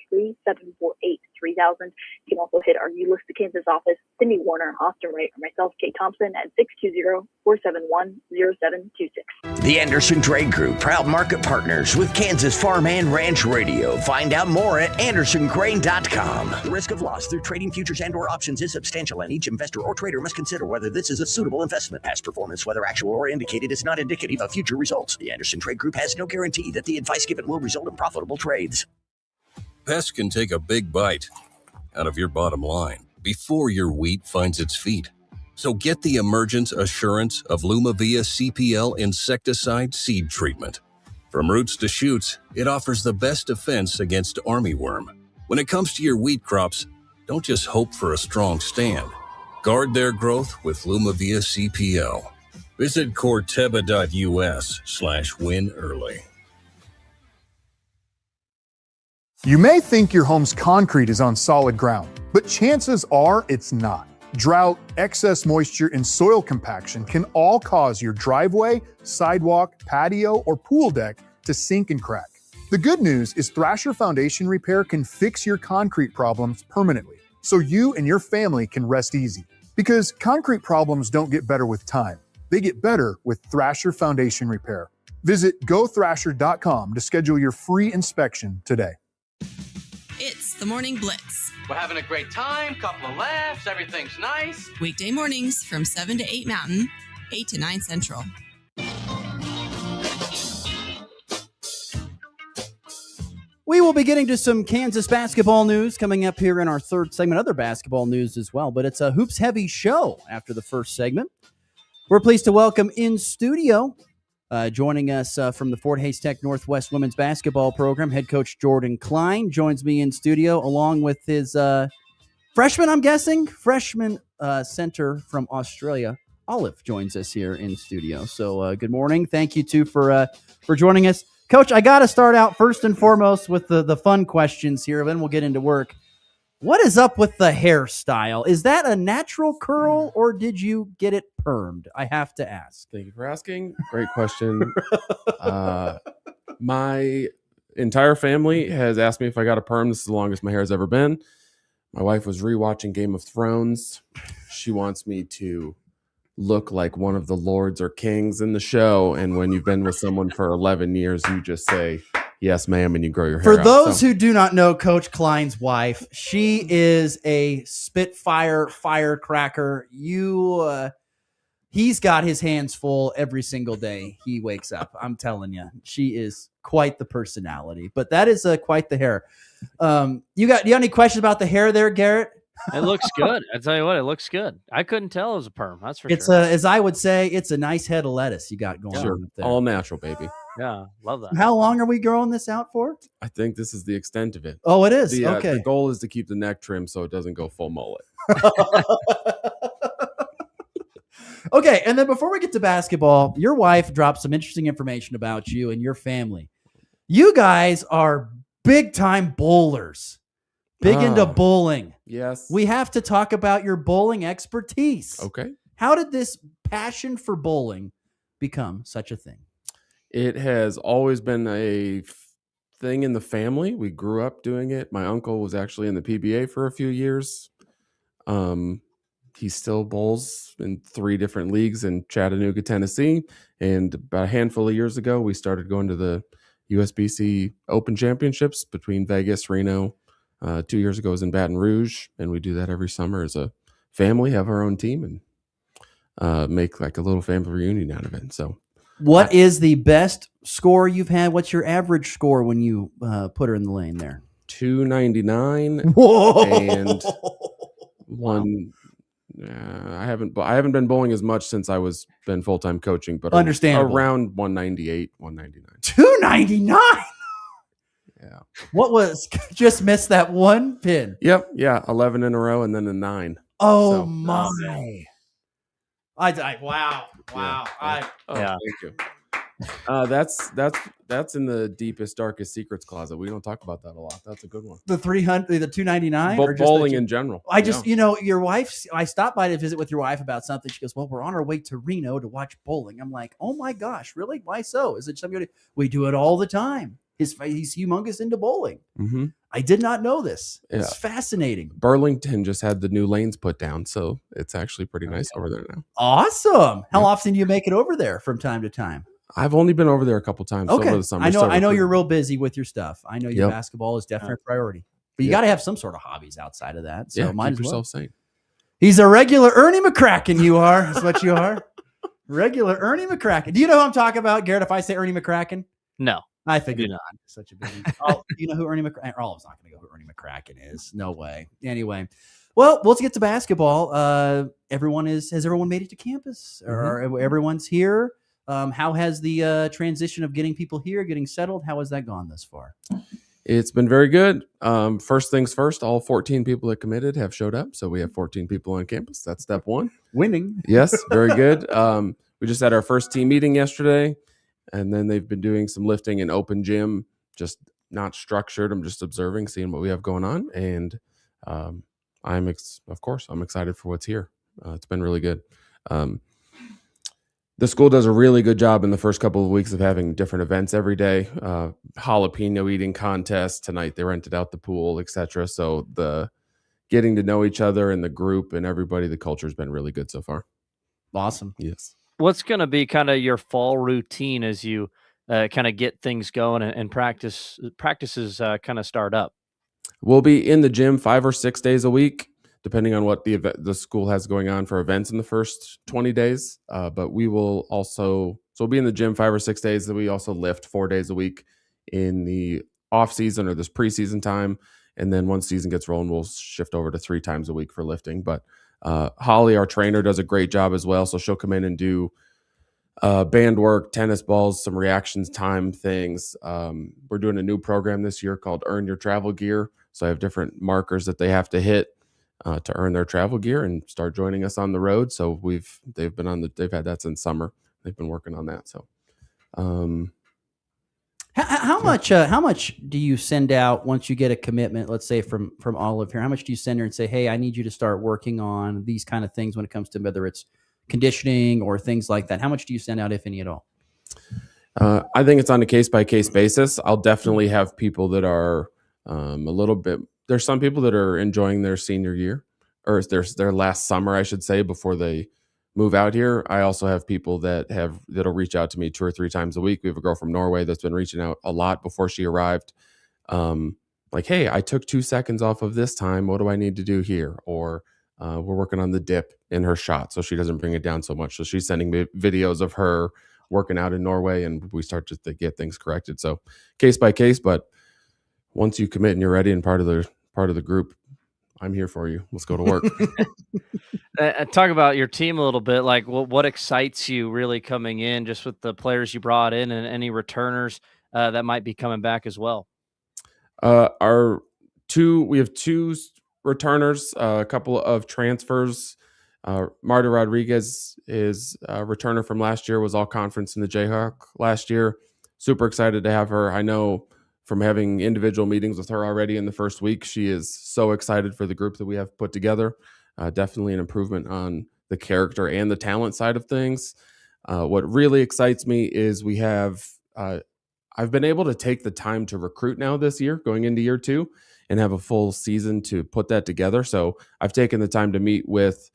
913-748-3000. You can also hit our U-List Kansas office, Cindy Warner, Austin Wright, or myself, Kate Thompson, at 620-471-0726. The Anderson Trade Group, proud market partners with Kansas Farm and Ranch Radio. Find out more at andersongrain.com. The risk of loss through trading futures and or options is substantial, and each investor or trader must consider whether this is a suitable investment. Past performance, whether actual or indicated, is not indicative of future results. The Anderson Trade Group has no guarantee that the advice given will result in profitable trades. Pests can take a big bite out of your bottom line before your wheat finds its feet. So get the emergence assurance of Lumavia CPL insecticide seed treatment. From roots to shoots, it offers the best defense against armyworm. When it comes to your wheat crops, don't just hope for a strong stand. Guard their growth with Lumavia CPL. Visit corteva.us/win early. You may think your home's concrete is on solid ground, but chances are it's not. Drought, excess moisture, and soil compaction can all cause your driveway, sidewalk, patio, or pool deck to sink and crack. The good news is Thrasher Foundation Repair can fix your concrete problems permanently, so you and your family can rest easy. Because concrete problems don't get better with time. They get better with Thrasher Foundation Repair. Visit gothrasher.com to schedule your free inspection today. It's the Morning Blitz. We're having a great time, couple of laughs, everything's nice. Weekday mornings from 7 to 8 Mountain, 8 to 9 Central. We will be getting to some Kansas basketball news coming up here in our third segment. Other basketball news as well, but it's a hoops-heavy show after the first segment. We're pleased to welcome in studio, joining us from the Fort Hays Tech Northwest women's basketball program, head coach Jordan Klein joins me in studio along with his freshman center from Australia. Olive joins us here in studio. So good morning. Thank you two for joining us. Coach, I got to start out first and foremost with the fun questions here, then we'll get into work. What is up with the hairstyle? Is that a natural curl or did you get it permed? I have to ask. Thank you for asking. Great question. My entire family has asked me if I got a perm. This is the longest my hair has ever been. My wife was rewatching Game of Thrones. She wants me to look like one of the lords or kings in the show. And when you've been with someone for 11 years, you just say, yes, ma'am, and you grow your hair For out. those who do not know Coach Klein's wife, she is a spitfire firecracker. He's got his hands full every single day he wakes up. I'm telling you, she is quite the personality. But that is quite the hair. You got any questions about the hair there, Garrett? It looks good. I tell you what, it looks good. I couldn't tell it was a perm. That's for It's sure. as I would say, it's a nice head of lettuce you got going on up there. All natural, baby. Yeah, love that. How long are we growing this out for? I think this is the extent of it. Oh, it is? Okay. Okay. The goal is to keep the neck trim so it doesn't go full mullet. Okay, and then before we get to basketball, your wife dropped some interesting information about you and your family. You guys are big-time bowlers. Big into bowling. Yes. We have to talk about your bowling expertise. Okay. How did this passion for bowling become such a thing? It has always been a thing in the family. We grew up doing it. My uncle was actually in the PBA for a few years. He still bowls in 3 different leagues in Chattanooga, Tennessee. And about a handful of years ago, we started going to the USBC Open Championships between Vegas, Reno. 2 years ago, it was in Baton Rouge, and we do that every summer as a family, have our own team, and make like a little family reunion out of it. So, what is the best score you've had? What's your average score when you put her in the lane there? 299. Whoa! And one. I haven't been bowling as much since I was been full-time coaching, but understandable. Around 198, 199. 299. Yeah. What was just missed that one pin? Yep. Yeah. 11 in a row and then a 9. Oh So, my! Wow. Yeah. Yeah. Thank you. That's in the deepest, darkest secrets closet. We don't talk about that a lot. That's a good one. The 300, the 299, or just bowling in general. I just, your wife. I stopped by to visit with your wife about something. She goes, "Well, we're on our way to Reno to watch bowling." I'm like, "Oh my gosh, really? Why so? Is it something we do it all the time?" He's humongous into bowling. Mm-hmm. I did not know this. It's Yeah. fascinating. Burlington just had the new lanes put down, so it's actually pretty nice over there now. Awesome. How often do you make it over there from time to time? I've only been over there a couple times Okay. over the summer. I know you're real busy with your stuff. I know your Yep. basketball is definitely a priority. But you got to have some sort of hobbies outside of that. So yeah, might keep as well. yourself sane. He's a regular Ernie McCracken, you are. That's what you are. Regular Ernie McCracken. Do you know who I'm talking about, Garrett, if I say Ernie McCracken? No. I figured not. Such a big you know who Ernie McCracken? All of us not going to go who Ernie McCracken is. No way. Anyway, well, let's get to basketball. Has everyone made it to campus? Or everyone's here? How has the transition of getting people here, getting settled? How has that gone thus far? It's been very good. First things first, all 14 people that committed have showed up. So we have 14 people on campus. That's step 1. Winning. Yes, very good. We just had our first team meeting yesterday, and then they've been doing some lifting in open gym, just not structured. I'm just observing, seeing what we have going on. And I'm excited for what's here. It's been really good. The school does a really good job in the first couple of weeks of having different events every day. Jalapeno eating contest. Tonight they rented out the pool, etc. So the getting to know each other and the group and everybody, the culture has been really good so far. Awesome. Yes. What's going to be kind of your fall routine as you kind of get things going and practices kind of start up? We'll be in the gym 5 or 6 days a week, depending on what the school has going on for events in the first 20 days. But we will also, we'll be in the gym 5 or 6 days. Then we also lift 4 days a week in the off season or this preseason time. And then once season gets rolling, we'll shift over to 3 times a week for lifting. But Holly, our trainer, does a great job as well. So she'll come in and do band work, tennis balls, some reactions time things. We're doing a new program this year called Earn Your Travel Gear. So I have different markers that they have to hit to earn their travel gear and start joining us on the road. So they've had that since summer. They've been working on that. So, how much do you send out once you get a commitment? Let's say from Olive here, how much do you send her and say, "Hey, I need you to start working on these kind of things when it comes to whether it's conditioning or things like that"? How much do you send out, if any at all? I think it's on a case-by-case basis. I'll definitely have people that are a little bit there's some people that are enjoying their senior year, or their last summer, I should say, before they move out here. I also have people that'll reach out to me 2 or 3 times a week. We have a girl from Norway that's been reaching out a lot before she arrived. Like, hey, I took 2 seconds off of this time. What do I need to do here? Or we're working on the dip in her shot so she doesn't bring it down so much. So she's sending me videos of her working out in Norway, and we start to get things corrected. So case by case, but once you commit and you're ready and part of the group, I'm here for you. Let's go to work. Talk about your team a little bit. Like, what excites you really coming in, just with the players you brought in and any returners that might be coming back as well? We have 2 returners, a couple of transfers. Marta Rodriguez is a returner from last year, was all conference in the Jayhawk last year. Super excited to have her. I know from having individual meetings with her already in the first week, she is so excited for the group that we have put together. Definitely an improvement on the character and the talent side of things. What really excites me is we have I've been able to take the time to recruit now this year, going into year 2, and have a full season to put that together. So I've taken the time to meet with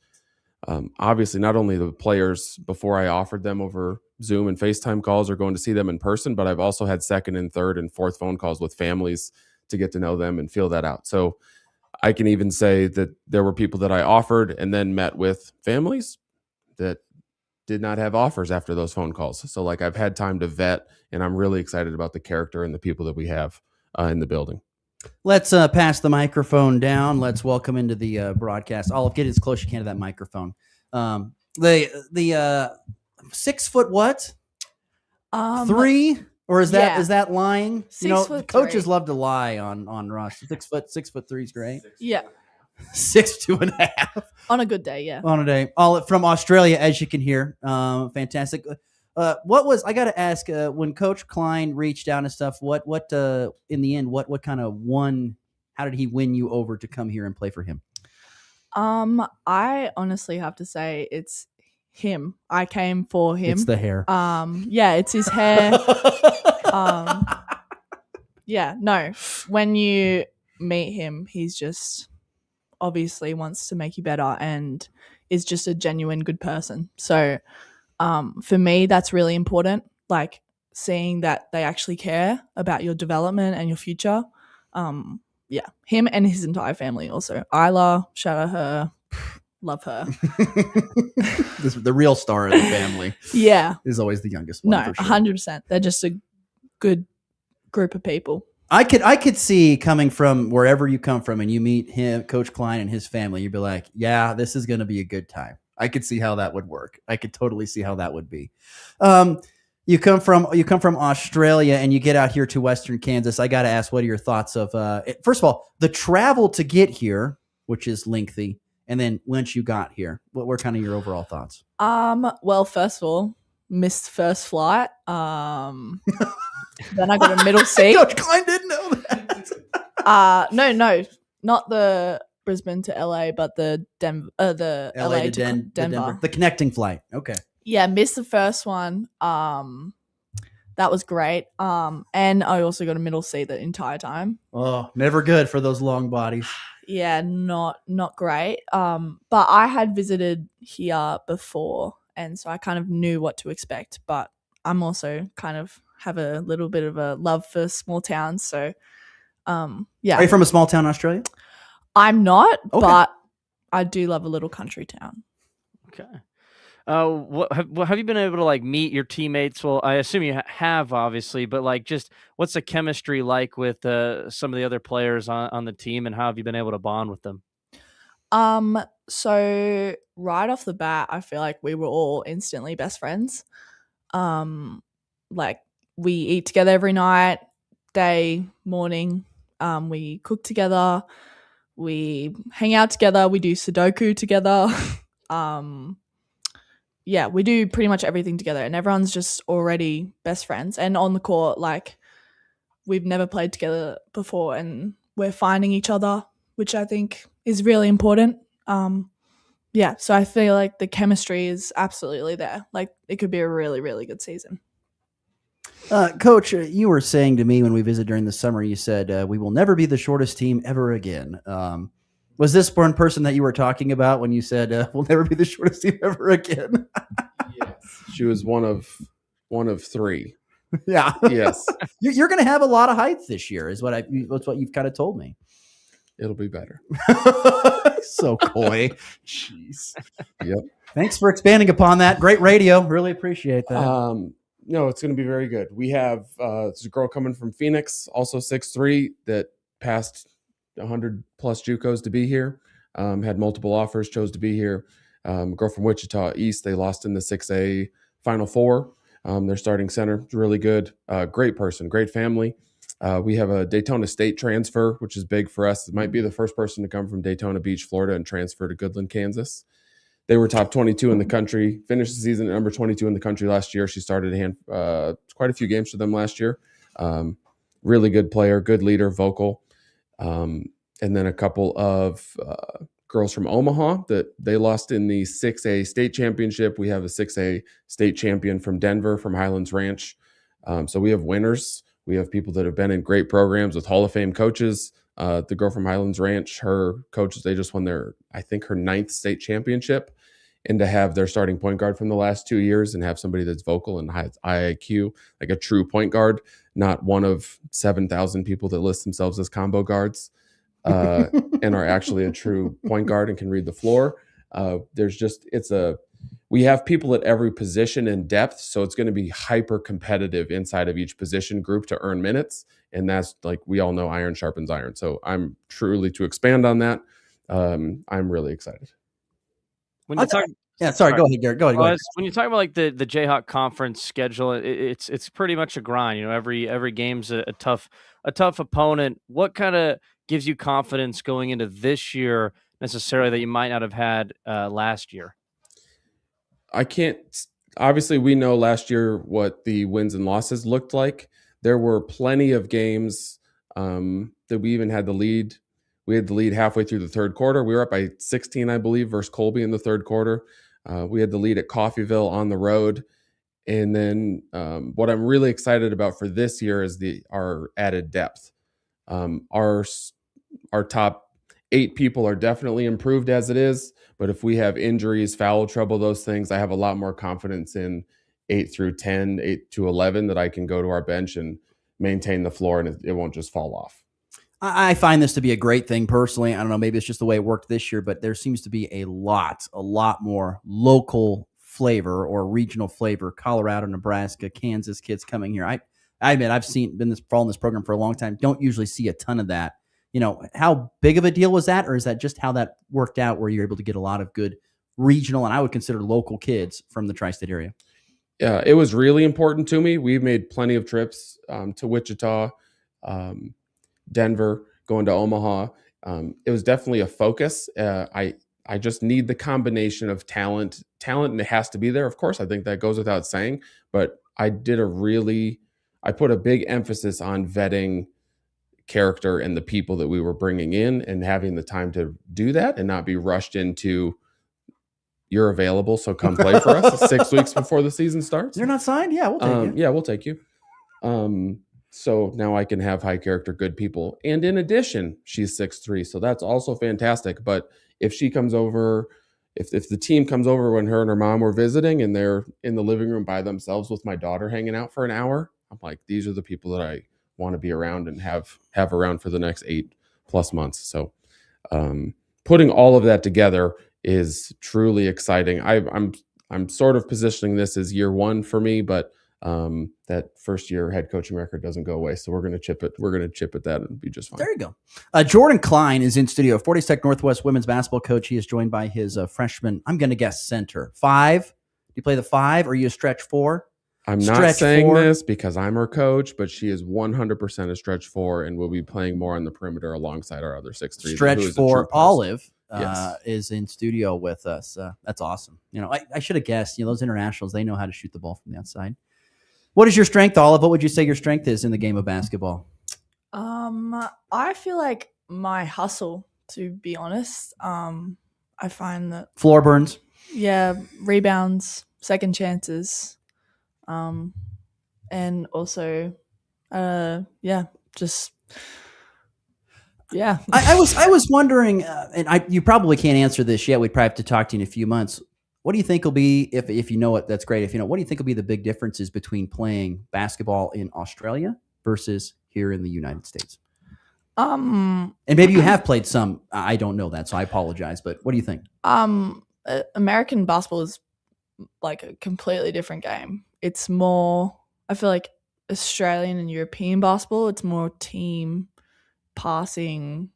obviously not only the players before I offered them over Zoom and FaceTime calls or going to see them in person, but I've also had 2nd and 3rd and 4th phone calls with families to get to know them and feel that out. So I can even say that there were people that I offered and then met with families that did not have offers after those phone calls. So like I've had time to vet, and I'm really excited about the character and the people that we have in the building. Let's pass the microphone down. Let's welcome into the broadcast. Olive, get as close as you can to that microphone. The 6 foot what? 3? Or is that lying? 6'3". Love to lie on Rush. 6'3" is great. Yeah. 6'2.5" on a good day. Yeah. On a day. All from Australia, as you can hear. Fantastic. I got to ask, when Coach Klein reached out and stuff, what in the end, what kind of how did he win you over to come here and play for him? I honestly have to say it's him. I came for him. It's the hair. Yeah, it's his hair. Yeah, no. When you meet him, he's just obviously wants to make you better and is just a genuine good person. So for me, that's really important. Like seeing that they actually care about your development and your future. Yeah, him and his entire family also. Isla, shout out her. Love her. The real star of the family. Yeah. Is always the youngest one. No, for sure. 100%. They're just a good group of people. I could see coming from wherever you come from and you meet him, Coach Klein and his family, you'd be like, yeah, this is going to be a good time. I could see how that would work. I could totally see how that would be. You come from Australia and you get out here to Western Kansas. I got to ask, what are your thoughts of, first of all, the travel to get here, which is lengthy, and then once you got here, what were kind of your overall thoughts? Well, first of all, missed first flight. Then I got a middle seat. Coach Klein didn't know that. No, not the Brisbane to LA, but the LA to Denver. The connecting flight. Okay. Yeah, missed the first one. That was great. And I also got a middle seat the entire time. Oh, never good for those long bodies. Yeah, not great. But I had visited here before, and so I kind of knew what to expect. But I'm also kind of have a little bit of a love for small towns. So, yeah. Are you from a small town in Australia? I'm not, but I do love a little country town. Okay. What have you been able to like meet your teammates? Well, I assume you have, obviously, but like, just what's the chemistry like with some of the other players on the team, and how have you been able to bond with them? So right off the bat, I feel like we were all instantly best friends. Like we eat together every night, day, morning. We cook together. We hang out together. We do Sudoku together. Yeah, we do pretty much everything together, and everyone's just already best friends. And on the court, like, we've never played together before, and we're finding each other, which I think is really important. Yeah, so I feel like the chemistry is absolutely there. Like, it could be a really, really good season. Coach, you were saying to me when we visited during the summer, you said, we will never be the shortest team ever again. Was this one person that you were talking about when you said, we'll never be the shortest team ever again? Yes. She was one of three. Yeah. Yes. You're going to have a lot of height this year is that's what you've kind of told me. It'll be better. So coy. Jeez. Yep. Thanks for expanding upon that. Great radio. Really appreciate that. No, it's going to be very good. We have there's a girl coming from Phoenix, also 6'3", that passed 100 plus JUCOs to be here. Had multiple offers, chose to be here. Girl from Wichita East, they lost in the 6A Final Four. Their starting center is really good. Great person, great family. We have a Daytona State transfer, which is big for us. It might be the first person to come from Daytona Beach, Florida, and transfer to Goodland, Kansas. They were top 22 in the country, finished the season at number 22 in the country last year. She started quite a few games for them last year. Really good player, good leader, vocal. And then a couple of girls from Omaha that they lost in the 6A state championship. We have a 6A state champion from Denver, from Highlands Ranch. So we have winners. We have people that have been in great programs with Hall of Fame coaches. The girl from Highlands Ranch, her coaches, they just won her 9th state championship. And to have their starting point guard from the last 2 years and have somebody that's vocal and has IIQ, like a true point guard, not one of 7,000 people that list themselves as combo guards and are actually a true point guard and can read the floor. We have people at every position in depth, so it's going to be hyper competitive inside of each position group to earn minutes. And that's, like we all know, iron sharpens iron. So I'm truly, to expand on that, I'm really excited. When you talk, sorry, go ahead, Garrett. Go ahead. When you talk about like the Jayhawk conference schedule, it's pretty much a grind. You know, every game's a tough opponent. What kind of gives you confidence going into this year necessarily that you might not have had last year? Obviously, we know last year what the wins and losses looked like. There were plenty of games that we even had the lead. We had the lead halfway through the third quarter. We were up by 16, I believe, versus Colby in the third quarter. We had the lead at Coffeyville on the road. And then what I'm really excited about for this year is our added depth. Our top 8 people are definitely improved as it is. But if we have injuries, foul trouble, those things, I have a lot more confidence in 8 through 10, 8 to 11 that I can go to our bench and maintain the floor and it won't just fall off. I find this to be a great thing personally. I don't know, maybe it's just the way it worked this year, but there seems to be a lot more local flavor or regional flavor. Colorado, Nebraska, Kansas kids coming here. I admit I've been following this program for a long time. Don't usually see a ton of that. You know, how big of a deal was that, or is that just how that worked out, where you're able to get a lot of good regional and I would consider local kids from the tri-state area? Yeah, it was really important to me. We've made plenty of trips to Wichita, Denver, going to Omaha. It was definitely a focus. I just need the combination of talent, and it has to be there. Of course, I think that goes without saying, but I put a big emphasis on vetting character and the people that we were bringing in and having the time to do that and not be rushed into, you're available, so come play for us 6 weeks before the season starts. You're not signed? Yeah, we'll take you. Yeah, we'll take you. So now I can have high character, good people. And in addition, she's 6'3", so that's also fantastic. But if she comes over, if the team comes over when her and her mom were visiting and they're in the living room by themselves with my daughter hanging out for an hour, I'm like, these are the people that I want to be around and have around for the next 8+ months. So putting all of that together is truly exciting. I'm sort of positioning this as year one for me, but that first year head coaching record doesn't go away. So we're going to chip it. We're going to chip at that and be just fine. There you go. Jordan Klein is in studio, 40 Tech Northwest women's basketball coach. He is joined by his freshman, I'm going to guess center. 5? Do you play the 5 or are you a stretch 4? I'm not saying this because I'm her coach, but she is 100% a stretch 4 and will be playing more on the perimeter alongside our other 6'3". Stretch 4 Olive Yes. is in studio with us. That's awesome. You know, I should have guessed, those internationals, they know how to shoot the ball from the outside. What is your strength, Olive? What would you say your strength is in the game of basketball? I feel like my hustle, to be honest. I find that floor burns. Yeah, rebounds, second chances. and also, I was wondering, and you probably can't answer this yet. We'd probably have to talk to you in a few months. What do you think will be, if you know it, that's great. If you know, what do you think will be the big differences between playing basketball in Australia versus here in the United States? And maybe you have played some. I don't know that, so I apologize. But what do you think? American basketball is like a completely different game. It's more, I feel like Australian and European basketball, it's more team passing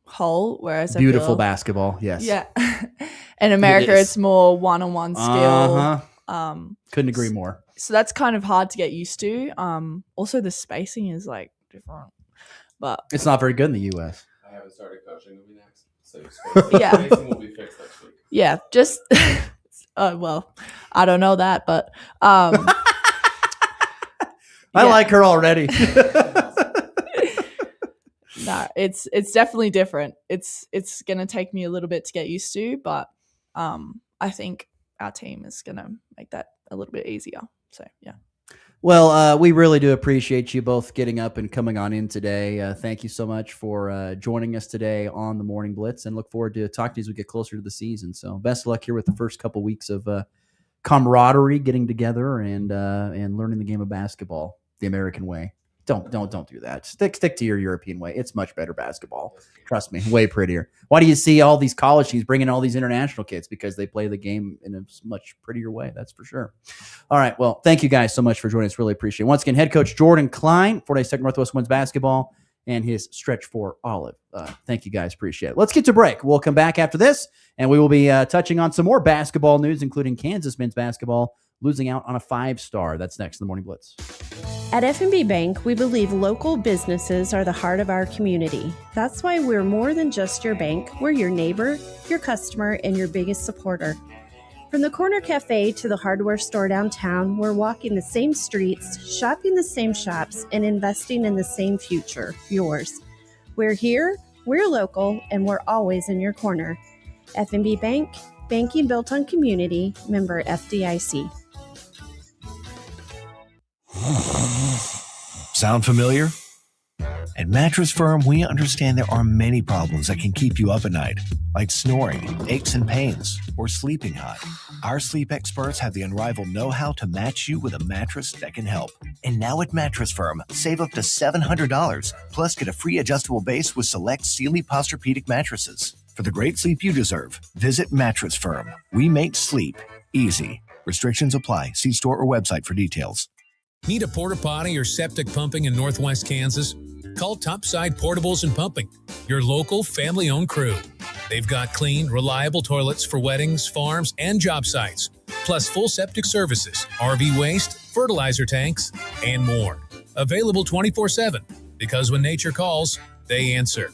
whole, whereas Beautiful basketball, yes. Yeah. In America, it's more one-on-one skill. Couldn't agree more. So that's kind of hard to get used to. Also, the spacing is like different. But it's not very good in the U.S. I haven't started coaching. Will be next. So spacing will be fixed next week. Yeah, just well, I don't know that, but I like her already. Nah, it's definitely different. It's gonna take me a little bit to get used to, but I think our team is gonna make that a little bit easier. So yeah. Well, we really do appreciate you both getting up and coming on in today. Thank you so much for joining us today on the Morning Blitz, and look forward to talking to you as we get closer to the season. So best of luck here with the first couple weeks of camaraderie, getting together and learning the game of basketball the American way. Don't do that. Stick to your European way. It's much better basketball. Trust me, way prettier. Why do you see all these college teams bringing all these international kids? Because they play the game in a much prettier way. That's for sure. All right. Well, thank you guys so much for joining us. Really appreciate it. Once again, head coach Jordan Klein, 4-Day Northwest Women's Basketball, and his stretch for Olive. Thank you guys. Appreciate it. Let's get to break. We'll come back after this, and we will be touching on some more basketball news, including Kansas men's basketball losing out on a 5-star. That's next in the Morning Blitz. At F&B Bank, we believe local businesses are the heart of our community. That's why we're more than just your bank. We're your neighbor, your customer, and your biggest supporter. From the corner cafe to the hardware store downtown, we're walking the same streets, shopping the same shops, and investing in the same future, yours. We're here, we're local, and we're always in your corner. F&B Bank, banking built on community, member FDIC. Sound familiar? At Mattress Firm, we understand there are many problems that can keep you up at night, like snoring, aches and pains, or sleeping hot. Our sleep experts have the unrivaled know-how to match you with a mattress that can help. And now at Mattress Firm, save up to $700, plus get a free adjustable base with select Sealy Posturepedic mattresses. For the great sleep you deserve, visit Mattress Firm. We make sleep easy. Restrictions apply. See store or website for details. Need a porta potty or septic pumping in Northwest Kansas? Call Topside Portables and Pumping, your local family-owned crew. They've got clean, reliable toilets for weddings, farms, and job sites, plus full septic services, RV waste, fertilizer tanks, and more. Available 24/7, because when nature calls, they answer.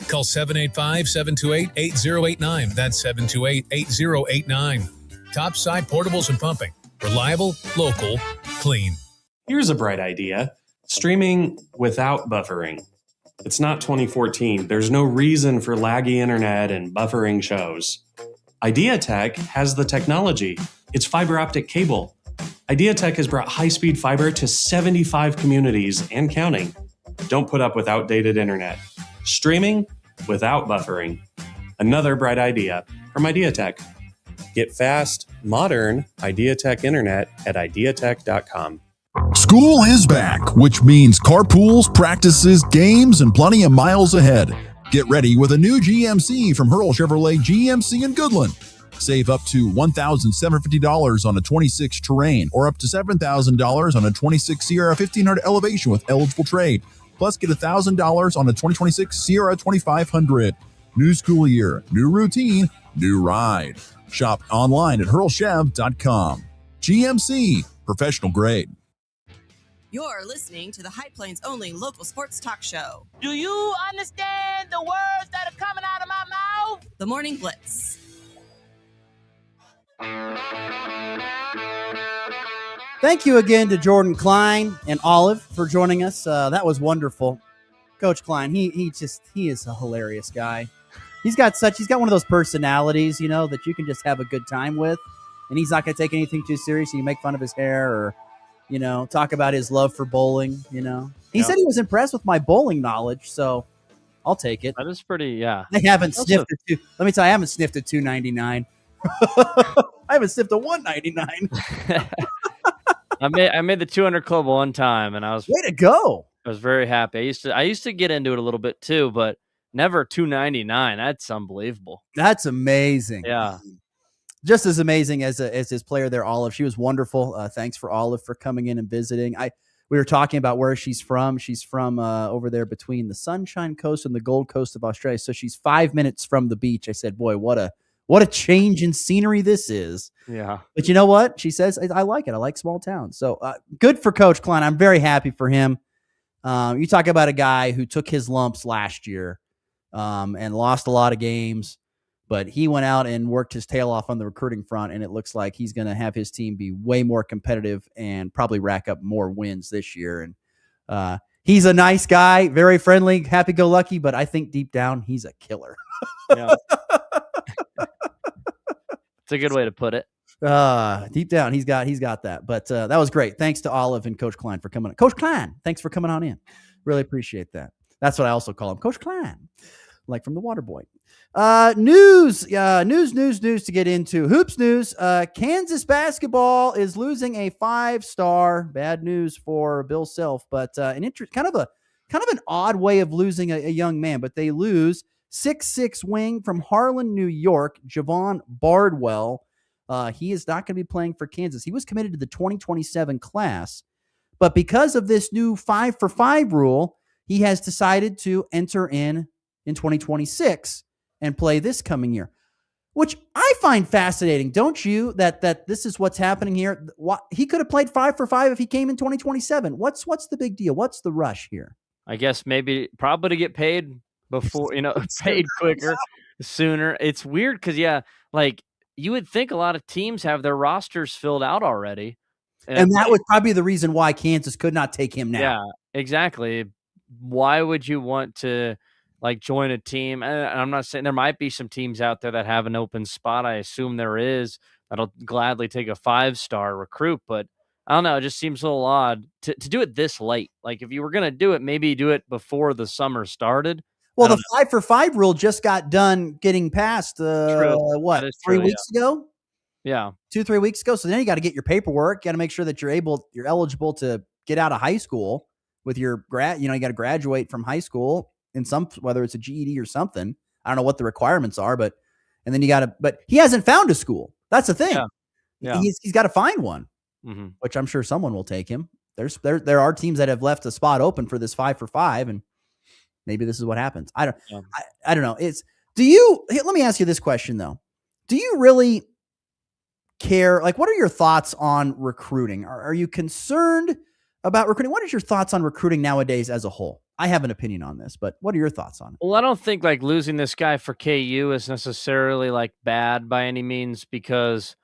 Call 785-728-8089. That's 728-8089. Topside Portables and Pumping. Reliable, local, clean. Here's a bright idea. Streaming without buffering. It's not 2014. There's no reason for laggy internet and buffering shows. IdeaTech has the technology. It's fiber optic cable. IdeaTech has brought high-speed fiber to 75 communities and counting. Don't put up with outdated internet. Streaming without buffering. Another bright idea from IdeaTech. Get fast, modern IdeaTech internet at ideatech.com. School is back, which means carpools, practices, games, and plenty of miles ahead. Get ready with a new GMC from Hurl Chevrolet GMC in Goodland. Save up to $1,750 on a 26 Terrain or up to $7,000 on a 26 Sierra 1500 Elevation with eligible trade. Plus, get $1,000 on a 2026 Sierra 2500. New school year, new routine, new ride. Shop online at hurlchev.com. GMC, professional grade. You're listening to the High Plains only local sports talk show. Do you understand the words that are coming out of my mouth? The Morning Blitz. Thank you again to Jordan Klein and Olive for joining us. That was wonderful. Coach Klein, he is a hilarious guy. He's got one of those personalities, that you can just have a good time with. And he's not going to take anything too serious. You make fun of his hair or talk about his love for bowling. He said he was impressed with my bowling knowledge, so I'll take it. That is pretty, yeah. I haven't Also- sniffed it. Let me tell you, I haven't sniffed a $2.99. I haven't sniffed a $1.99. I made the 200 club one time, and I was way to go. I was very happy. I used to get into it a little bit too, but never $2.99. That's unbelievable. That's amazing. Yeah. Just as amazing as his player there, Olive. She was wonderful. Thanks for Olive for coming in and visiting. We were talking about where she's from. She's from over there between the Sunshine Coast and the Gold Coast of Australia. So she's 5 minutes from the beach. I said, boy, what a change in scenery this is. Yeah. But you know what? She says, I like it. I like small towns. So good for Coach Klein. I'm very happy for him. You talk about a guy who took his lumps last year and lost a lot of games, but he went out and worked his tail off on the recruiting front, and it looks like he's going to have his team be way more competitive and probably rack up more wins this year. And he's a nice guy, very friendly, happy-go-lucky, but I think deep down he's a killer. Yeah. It's a good way to put it. Deep down, he's got that. But that was great. Thanks to Olive and Coach Klein for coming on. Coach Klein, thanks for coming on in. Really appreciate that. That's what I also call him, Coach Klein, like from the Water Boy. News to get into. Hoops news. Kansas basketball is losing a 5-star. Bad news for Bill Self, but kind of an odd way of losing a young man. But they lose 6'6" wing from Harlan, New York, Javon Bardwell. He is not going to be playing for Kansas. He was committed to the 2027 class, but because of this new 5-for-5 rule, he has decided to enter in 2026 and play this coming year, which I find fascinating. Don't you? That this is what's happening here. He could have played 5-for-5 if he came in 2027. What's the big deal? What's the rush here? I guess probably to get paid before, paid quicker, sooner. It's weird because, you would think a lot of teams have their rosters filled out already. And that would probably be the reason why Kansas could not take him now. Yeah, exactly. Why would you want to join a team? And I'm not saying there might be some teams out there that have an open spot. I assume there is that'll gladly take a 5-star recruit, but I don't know. It just seems a little odd to do it this late. Like if you were going to do it, maybe do it before the summer started. Well, the 5-for-5 rule just got done getting passed, 3 weeks ago? Yeah. 2-3 weeks ago. So then you got to get your paperwork. You got to make sure that you're eligible to get out of high school with your you got to graduate from high school in whether it's a GED or something. I don't know what the requirements are, but he hasn't found a school. That's the thing. Yeah. He's got to find one, which I'm sure someone will take him. There are teams that have left a spot open for this 5-for-5, and maybe this is what happens. I don't know. Let me ask you this question though. Do you really care? What are your thoughts on recruiting? Are you concerned about recruiting? What is your thoughts on recruiting nowadays as a whole? I have an opinion on this, but what are your thoughts on it? Well, I don't think losing this guy for KU is necessarily bad by any means, because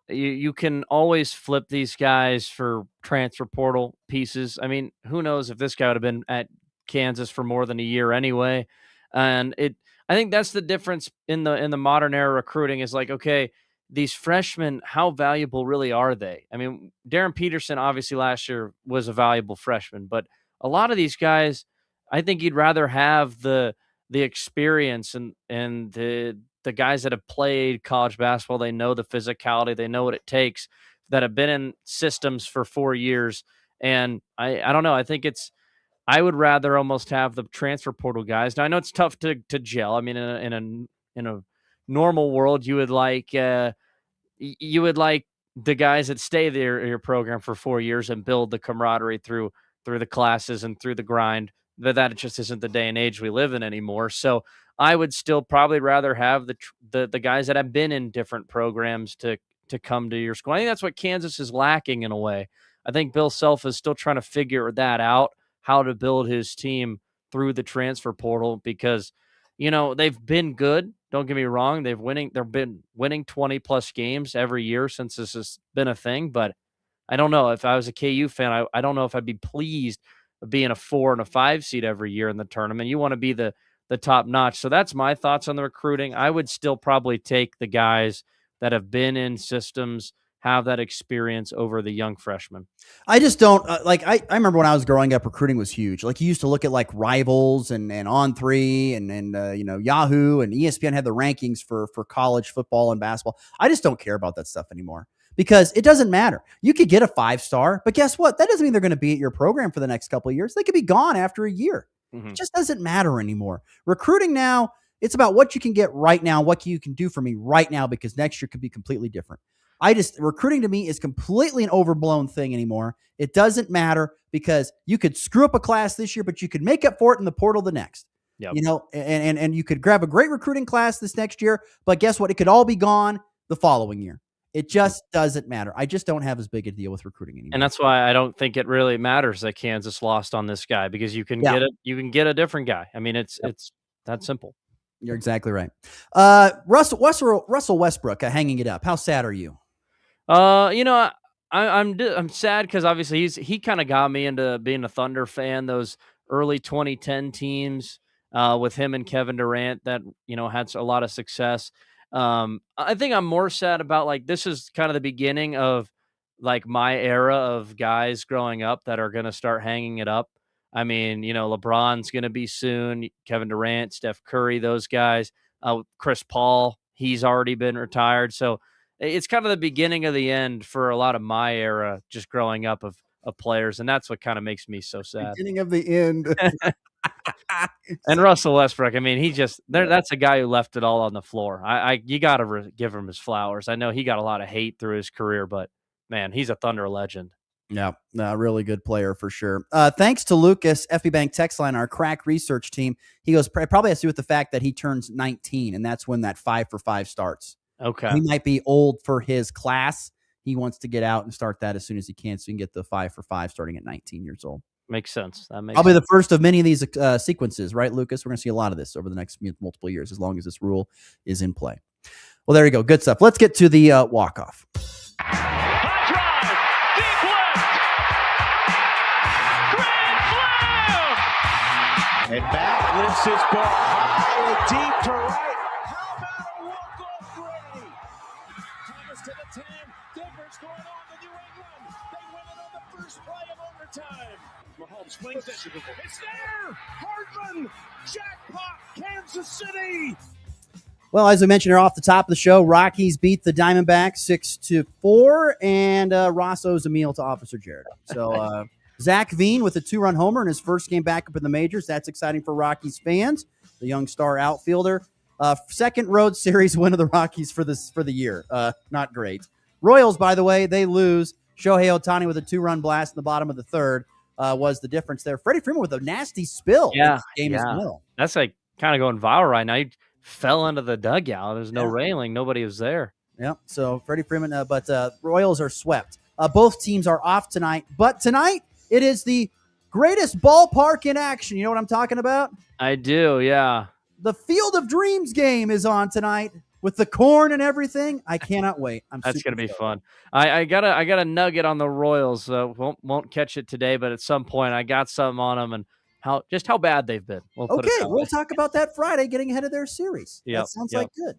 you can always flip these guys for transfer portal pieces. I mean, who knows if this guy would have been at Kansas for more than a year anyway. And I think that's the difference in the modern era recruiting is okay, these freshmen, how valuable really are they? I mean, Darren Peterson obviously last year was a valuable freshman, but a lot of these guys, I think you'd rather have the experience and the guys that have played college basketball. They know the physicality, they know what it takes, that have been in systems for 4 years. And I don't know. I think I would rather almost have the transfer portal guys. Now I know it's tough to gel. I mean, in a normal world, you would like the guys that stay there in your program for 4 years and build the camaraderie through the classes and through the grind. That just isn't the day and age we live in anymore. So I would still probably rather have the guys that have been in different programs to come to your school. I think that's what Kansas is lacking in a way. I think Bill Self is still trying to figure that out, how to build his team through the transfer portal, because they've been good. Don't get me wrong. They've been winning 20 plus games every year since this has been a thing. But I don't know, if I was a KU fan, I don't know if I'd be pleased of being a 4 and a 5 seed every year in the tournament. You want to be the top notch. So that's my thoughts on the recruiting. I would still probably take the guys that have been in systems have that experience over the young freshmen. I just don't I remember when I was growing up, recruiting was huge. Like you used to look at like Rivals and On3 and Yahoo and ESPN had the rankings for college football and basketball. I just don't care about that stuff anymore because it doesn't matter. You could get a 5-star, but guess what? That doesn't mean they're going to be at your program for the next couple of years. They could be gone after a year. It just doesn't matter anymore. Recruiting now, it's about what you can get right now, what you can do for me right now, because next year could be completely different. Recruiting to me is completely an overblown thing anymore. It doesn't matter because you could screw up a class this year, but you could make up for it in the portal the next. Yep. And you could grab a great recruiting class this next year, but guess what? It could all be gone the following year. It just doesn't matter. I just don't have as big a deal with recruiting anymore. And that's why I don't think it really matters that Kansas lost on this guy, because you can get a different guy. I mean, it's that simple. You're exactly right. Russell Westbrook hanging it up. How sad are you? I'm sad because obviously he kind of got me into being a Thunder fan. Those early 2010 teams with him and Kevin Durant that had a lot of success. I think I'm more sad about like this is kind of the beginning of like my era of guys growing up that are going to start hanging it up. I mean, LeBron's going to be soon. Kevin Durant, Steph Curry, those guys. Chris Paul, he's already been retired. So it's kind of the beginning of the end for a lot of my era, just growing up of players, and that's what kind of makes me so sad. Beginning of the end. And Russell Westbrook, I mean, that's a guy who left it all on the floor. You got to give him his flowers. I know he got a lot of hate through his career, but man, he's a Thunder legend. Yeah, really good player for sure. Thanks to Lucas, FB Bank text line, our crack research team. He goes, probably has to do with the fact that he turns 19, and that's when that 5-for-5 starts. Okay. He might be old for his class. He wants to get out and start that as soon as he can so he can get the 5-for-5 starting at 19 years old. Makes sense. That makes Probably sense. the first of many of these sequences, right, Lucas? We're going to see a lot of this over the next multiple years as long as this rule is in play. Well, there you go. Good stuff. Let's get to the walk-off. And Matt lifts his ball high and deep to right. How about a walk-off Grady? Thomas to the 10. Denver's going on to New England. They win it on the first play of overtime. Mahomes swings it. It's there. Hardman. Jackpot. Kansas City. Well, as we mentioned off the top of the show, Rockies beat the Diamondbacks 6-4, and Ross owes a meal to Officer Jared. So, Zach Veen with a 2-run homer in his first game back up in the majors. That's exciting for Rockies fans. The young star outfielder. Second road series win of the Rockies for the year. Not great. Royals, by the way, they lose. Shohei Ohtani with a 2-run blast in the bottom of the third was the difference there. Freddie Freeman with a nasty spill. In this game as well. That's like kind of going viral right now. He fell into the dugout. There's no railing. Nobody was there. Yeah. So Freddie Freeman, but Royals are swept. Both teams are off tonight, but tonight it is the greatest ballpark in action. You know what I'm talking about? I do, yeah. The Field of Dreams game is on tonight with the corn and everything. I cannot wait. That's going to be fun. I got a nugget on the Royals. Won't catch it today, but at some point I got something on them and how bad they've been. We'll talk about that Friday, getting ahead of their series. Yep, that sounds like good.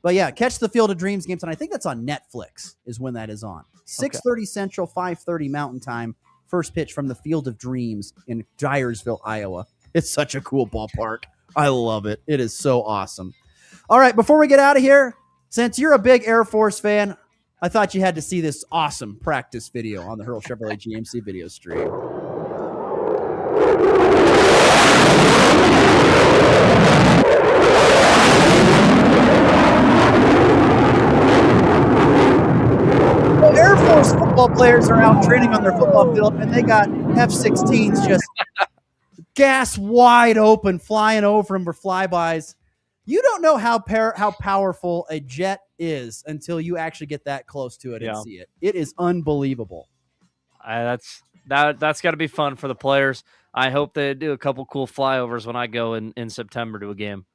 But yeah, catch the Field of Dreams game tonight. I think that's on Netflix is when that is on. 6:30 Central, 5:30 Mountain Time. First pitch from the Field of Dreams in Dyersville, Iowa. It's such a cool ballpark. I love it. It is so awesome. All right, before we get out of here, since you're a big Air Force fan, I thought you had to see this awesome practice video on the Hurl Chevrolet GMC video stream. Air Force football players are out training on their football field, and they got F-16s just gas wide open, flying over them for flybys. You don't know how powerful a jet is until you actually get that close to it and see it. It is unbelievable. That's got to be fun for the players. I hope they do a couple cool flyovers when I go in September to a game.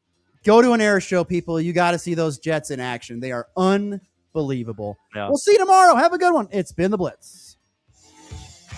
Go to an air show, people. You got to see those jets in action. They are unbelievable. Yeah. We'll see you tomorrow. Have a good one. It's been the Blitz.